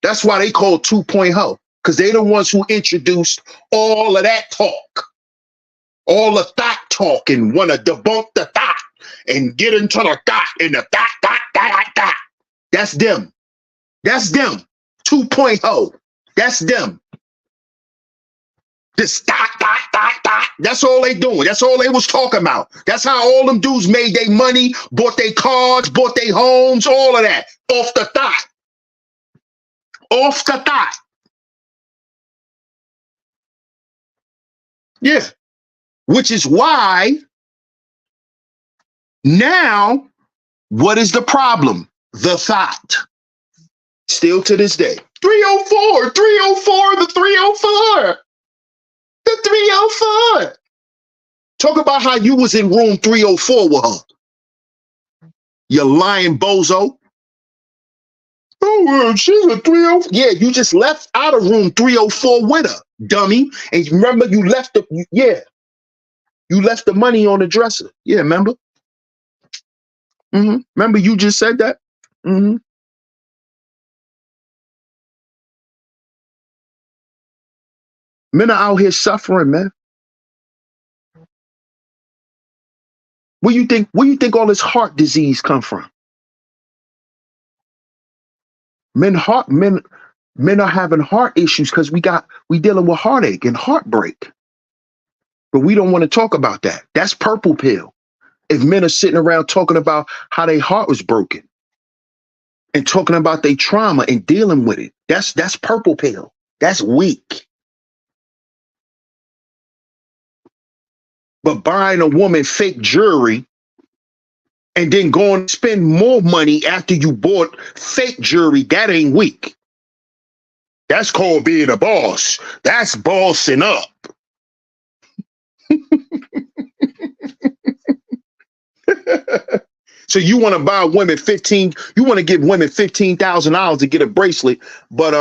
Speaker 1: That's why they call it 2.0. Because they're the ones who introduced all of that talk. All the thought talk and want to debunk the thought and get into the thought and the thought. That's them. That's them. 2.0. That's them. This thought. That's all they doing. That's all they was talking about. That's how all them dudes made their money, bought their cars, bought their homes, all of that. Off the thought. Off the thought. Yeah. Which is why now, what is the problem? The thought. Still to this day. 304, the 304. The 304. Talk about how you was in room 304 with her. You lying bozo. Oh, well, she's a 304. Yeah, you just left out of room 304 with her, dummy. And remember, you left you left the money on the dresser. Yeah, remember? Remember, you just said that? Men are out here suffering, man. Where you think all this heart disease come from? Men are having heart issues because we dealing with heartache and heartbreak. But we don't want to talk about that. That's purple pill. If men are sitting around talking about how their heart was broken and talking about their trauma and dealing with it, that's purple pill. That's weak. But buying a woman fake jewelry and then going to spend more money after you bought fake jewelry, that ain't weak. That's called being a boss. That's bossing up. So you want to buy women you want to give women $15,000 to get a bracelet, but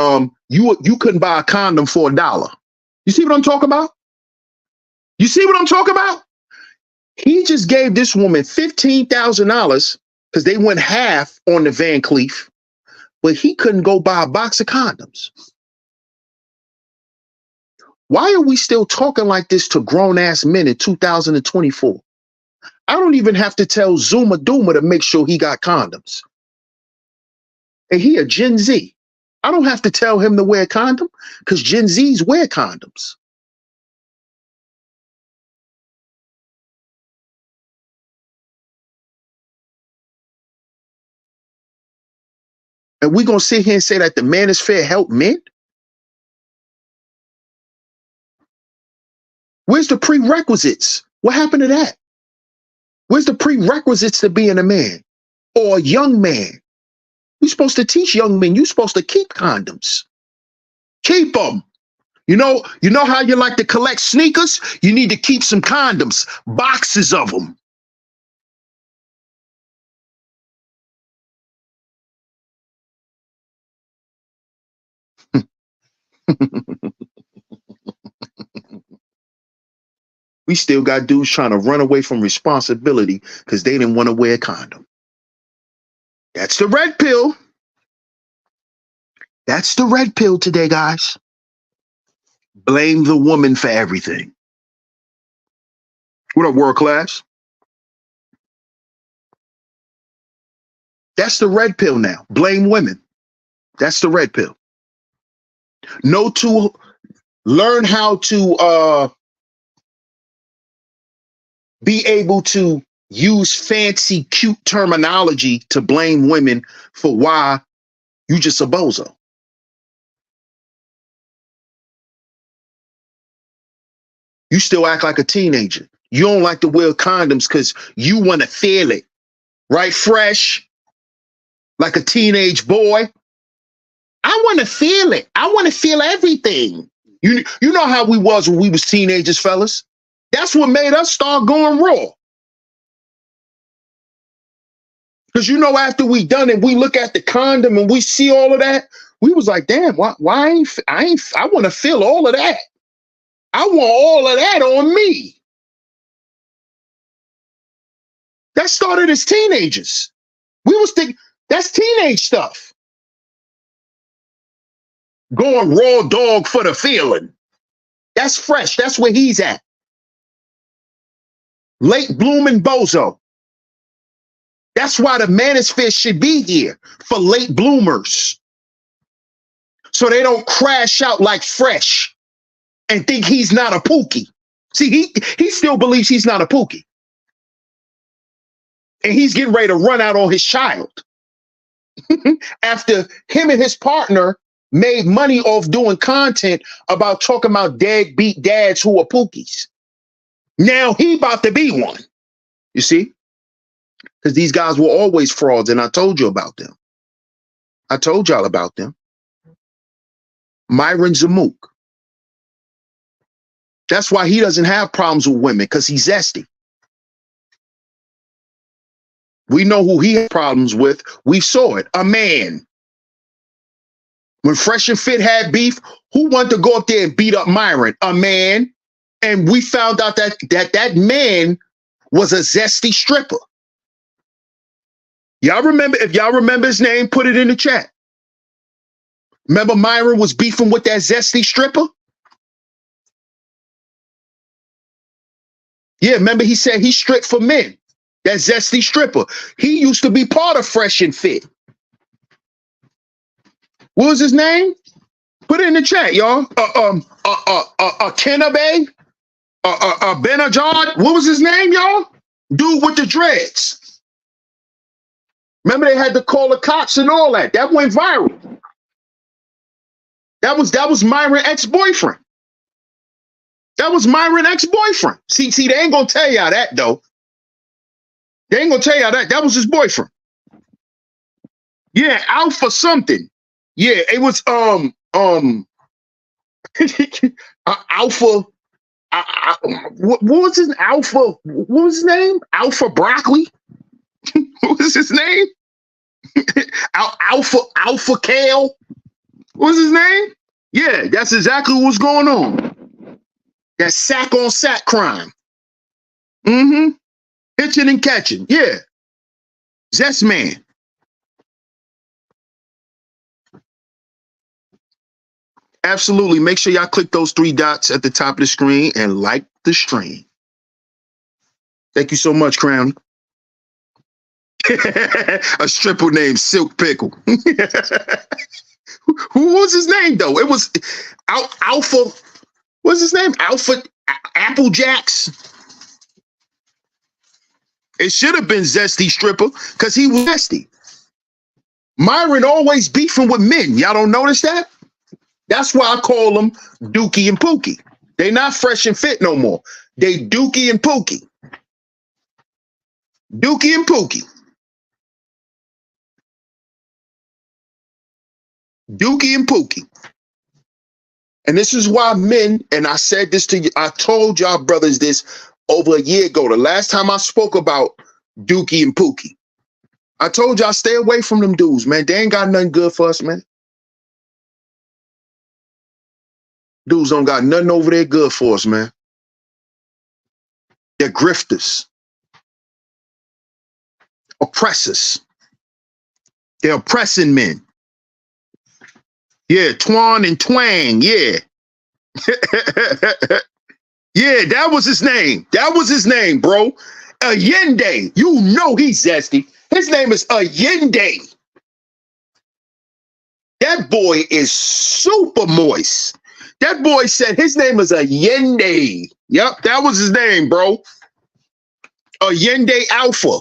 Speaker 1: you couldn't buy a condom for $1. You see what I'm talking about? You see what I'm talking about? He just gave this woman $15,000 because they went half on the Van Cleef, but he couldn't go buy a box of condoms. Why are we still talking like this to grown-ass men in 2024? I don't even have to tell Zuma Duma to make sure he got condoms. And he a Gen Z. I don't have to tell him to wear a condom because Gen Zs wear condoms. And we're going to sit here and say that the Manosphere help men? Where's the prerequisites? What happened to that? Where's the prerequisites to being a man or a young man? We're supposed to teach young men. You're supposed to keep condoms. Keep them. You know how you like to collect sneakers? You need to keep some condoms, boxes of them. We still got dudes trying to run away from responsibility because they didn't want to wear a condom. That's the red pill. That's the red pill today, guys. Blame the woman for everything. What up, world class? That's the red pill now. Blame women. That's the red pill. Learn how to be able to use fancy, cute terminology to blame women for why you just a bozo. You still act like a teenager. You don't like to wear condoms because you want to feel it, right? Fresh, like a teenage boy. I want to feel it. I want to feel everything. You know how we was when we was teenagers, fellas? That's what made us start going raw. Because after we done it, we look at the condom and we see all of that. We was like, damn, why I want to feel all of that. I want all of that on me. That started as teenagers. We was thinking that's teenage stuff. Going raw dog for the feeling. That's fresh. That's where he's at. Late blooming bozo. That's why the Manosphere should be here for late bloomers. So they don't crash out like fresh and think he's not a pookie. See, he still believes he's not a pookie. And he's getting ready to run out on his child. After him and his partner made money off doing content about talking about deadbeat dads who are pookies. Now he about to be one. You see? Because these guys were always frauds, and I told you about them. I told y'all about them. Myron Zamouk. That's why he doesn't have problems with women, because he's zesty. We know who he had problems with. We saw it. A man. When Fresh and Fit had beef, who wanted to go up there and beat up Myron? A man. And we found out that man was a zesty stripper. Y'all remember, if y'all remember his name, put it in the chat. Remember Myron was beefing with that zesty stripper? Yeah, remember he said he stripped for men. That zesty stripper. He used to be part of Fresh and Fit. What was his name? Put it in the chat, y'all. Kenabe? Benajad? What was his name, y'all? Dude with the dreads. Remember they had to call the cops and all that. That went viral. That was Myron ex-boyfriend. That was Myron ex-boyfriend. See, they ain't gonna tell y'all that though. They ain't gonna tell y'all that. That was his boyfriend. Yeah, Alpha something. Yeah, it was Alpha. What was his Alpha? What was his name? Alpha Broccoli. What was his name? Alpha Kale. What was his name? Yeah, that's exactly what's going on. That sack on sack crime. Mm-hmm. Hitching and catching. Yeah. Zest man. Absolutely. Make sure y'all click those 3 dots at the top of the screen and like the stream. Thank you so much, Crown. A stripper named Silk Pickle. Who was his name though? It was Alpha. What's his name? Alpha Applejacks. It should have been Zesty Stripper because he was zesty. Myron always beefing with men. Y'all don't notice that? That's why I call them Dookie and Pookie. They not Fresh and Fit no more. They Dookie and Pookie. Dookie and Pookie. Dookie and Pookie. And this is why men, and I said this to you, I told y'all brothers this over a year ago. The last time I spoke about Dookie and Pookie. I told y'all stay away from them dudes, man. They ain't got nothing good for us, man. Dudes don't got nothing over there good for us, man. They're grifters. Oppressors. They're oppressing men. Yeah, Twan and Twang, yeah. Yeah, that was his name. That was his name, bro. Allende. You know he's zesty. His name is Allende. That boy is super moist. That boy said his name is Allende. Yep, that was his name, bro. Allende Alpha.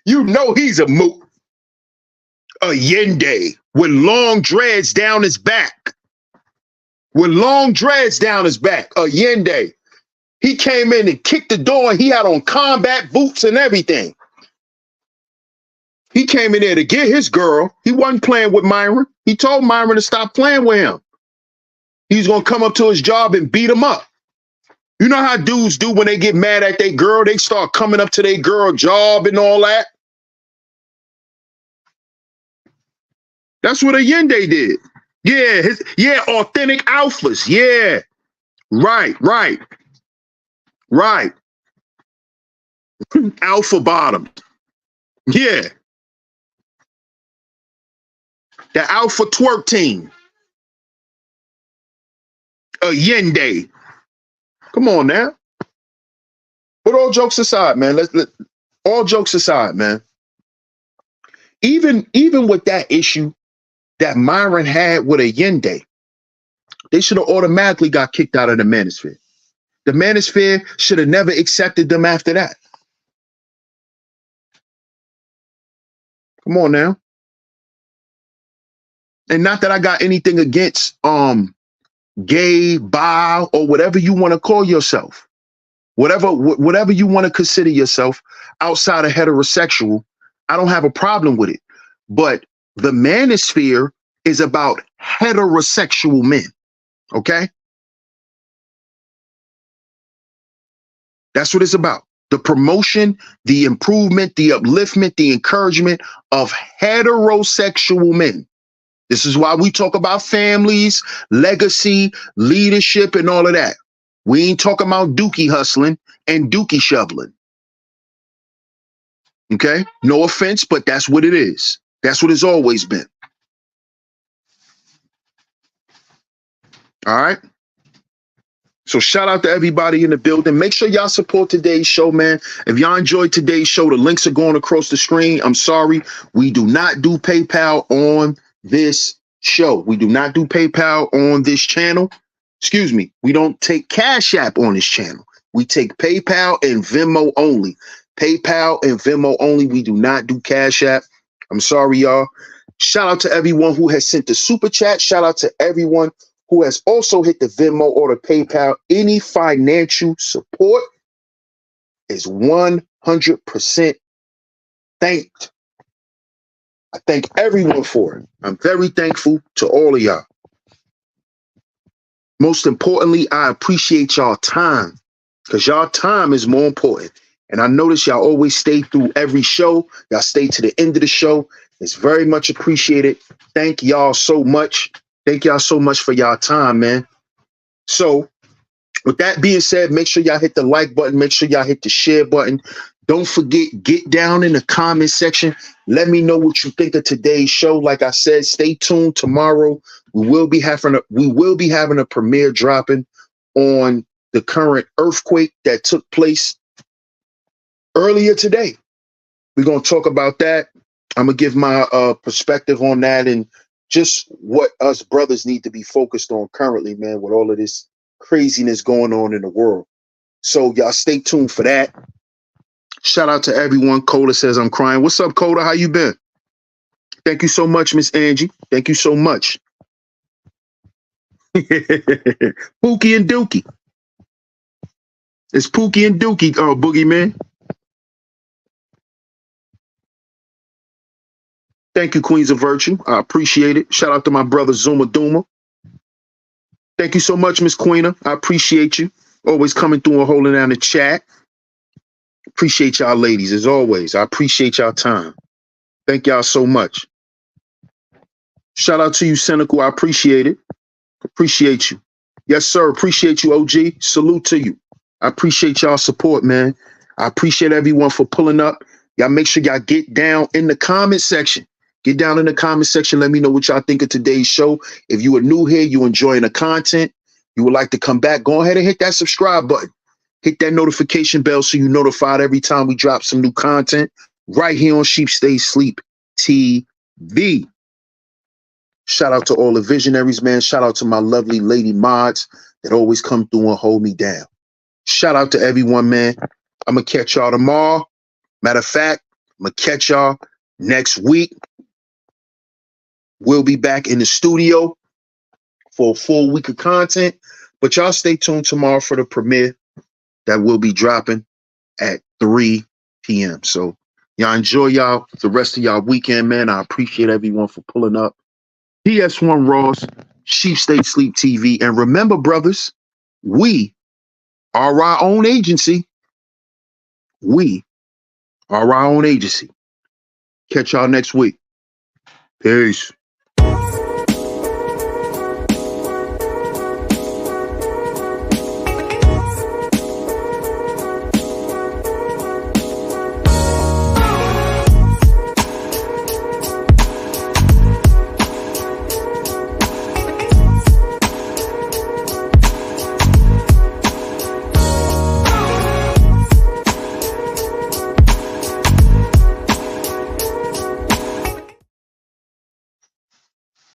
Speaker 1: You know he's a moot. Allende with long dreads down his back. With long dreads down his back. Allende. He came in and kicked the door. He had on combat boots and everything. He came in there to get his girl. He wasn't playing with Myron. He told Myron to stop playing with him. He's going to come up to his job and beat him up. You know how dudes do when they get mad at their girl? They start coming up to their girl job and all that. That's what Allende did. Yeah, authentic alphas. Yeah. Right. Alpha bottom. Yeah. The alpha twerk team. Allende. Come on now. But all jokes aside, man. All jokes aside, man. Even with that issue that Myron had with Allende, they should have automatically got kicked out of the Manosphere. The Manosphere should have never accepted them after that. Come on now. And not that I got anything against gay, bi, or whatever you want to call yourself. Whatever you want to consider yourself outside of heterosexual, I don't have a problem with it. But the Manosphere is about heterosexual men. Okay? That's what it's about. The promotion, the improvement, the upliftment, the encouragement of heterosexual men. This is why we talk about families, legacy, leadership, and all of that. We ain't talking about dookie hustling and dookie shoveling. Okay? No offense, but that's what it is. That's what it's always been. All right? So shout out to everybody in the building. Make sure y'all support today's show, man. If y'all enjoyed today's show, the links are going across the screen. I'm sorry. We do not do PayPal on this show. We do not do PayPal on this channel. Excuse me. We don't take Cash App on this channel. We take PayPal and Venmo only. PayPal and Venmo only. We do not do Cash App. I'm sorry, y'all. Shout out to everyone who has sent the super chat. Shout out to everyone who has also hit the Venmo or the PayPal. Any financial support is 100% thanked. I thank everyone for it. I'm very thankful to all of y'all. Most importantly, I appreciate y'all time, because y'all time is more important. And I notice y'all always stay through every show. Y'all stay to the end of the show. It's very much appreciated. Thank y'all so much. Thank y'all so much for y'all time, man. So with that being said, make sure y'all hit the like button. Make sure y'all hit the share button. Don't forget, get down in the comment section. Let me know what you think of today's show. Like I said, stay tuned. Tomorrow we will be having a premiere dropping on the current earthquake that took place earlier today. We're going to talk about that. I'm going to give my perspective on that and just what us brothers need to be focused on currently, man, with all of this craziness going on in the world. So y'all stay tuned for that. Shout out to everyone. Coda says I'm crying. What's up, Coda? How you been? Thank you so much, Miss Angie. Thank you so much. Pookie and Dookie. It's Pookie and Dookie, Boogeyman. Thank you, Queens of Virtue. I appreciate it. Shout out to my brother Zuma Duma. Thank you so much, Miss Queena. I appreciate you. Always coming through and holding down the chat. Appreciate y'all ladies, as always. I appreciate y'all time. Thank y'all so much. Shout out to you, Cynical. I appreciate it. Appreciate you. Yes, sir. Appreciate you, OG. Salute to you. I appreciate y'all support, man. I appreciate everyone for pulling up. Y'all make sure y'all get down in the comment section. Get down in the comment section. Let me know what y'all think of today's show. If you are new here, you enjoying the content, you would like to come back, go ahead and hit that subscribe button. Hit that notification bell so you're notified every time we drop some new content right here on Sheep Stay Sleep TV. Shout out to all the visionaries, man. Shout out to my lovely lady mods that always come through and hold me down. Shout out to everyone, man. I'm going to catch y'all tomorrow. Matter of fact, I'm going to catch y'all next week. We'll be back in the studio for a full week of content. But y'all stay tuned tomorrow for the premiere that will be dropping at 3 p.m. So y'all enjoy the rest of y'all weekend, man. I appreciate everyone for pulling up. PS1 Ross, Sheep Stay Sleep TV. And remember, brothers, we are our own agency. We are our own agency. Catch y'all next week. Peace.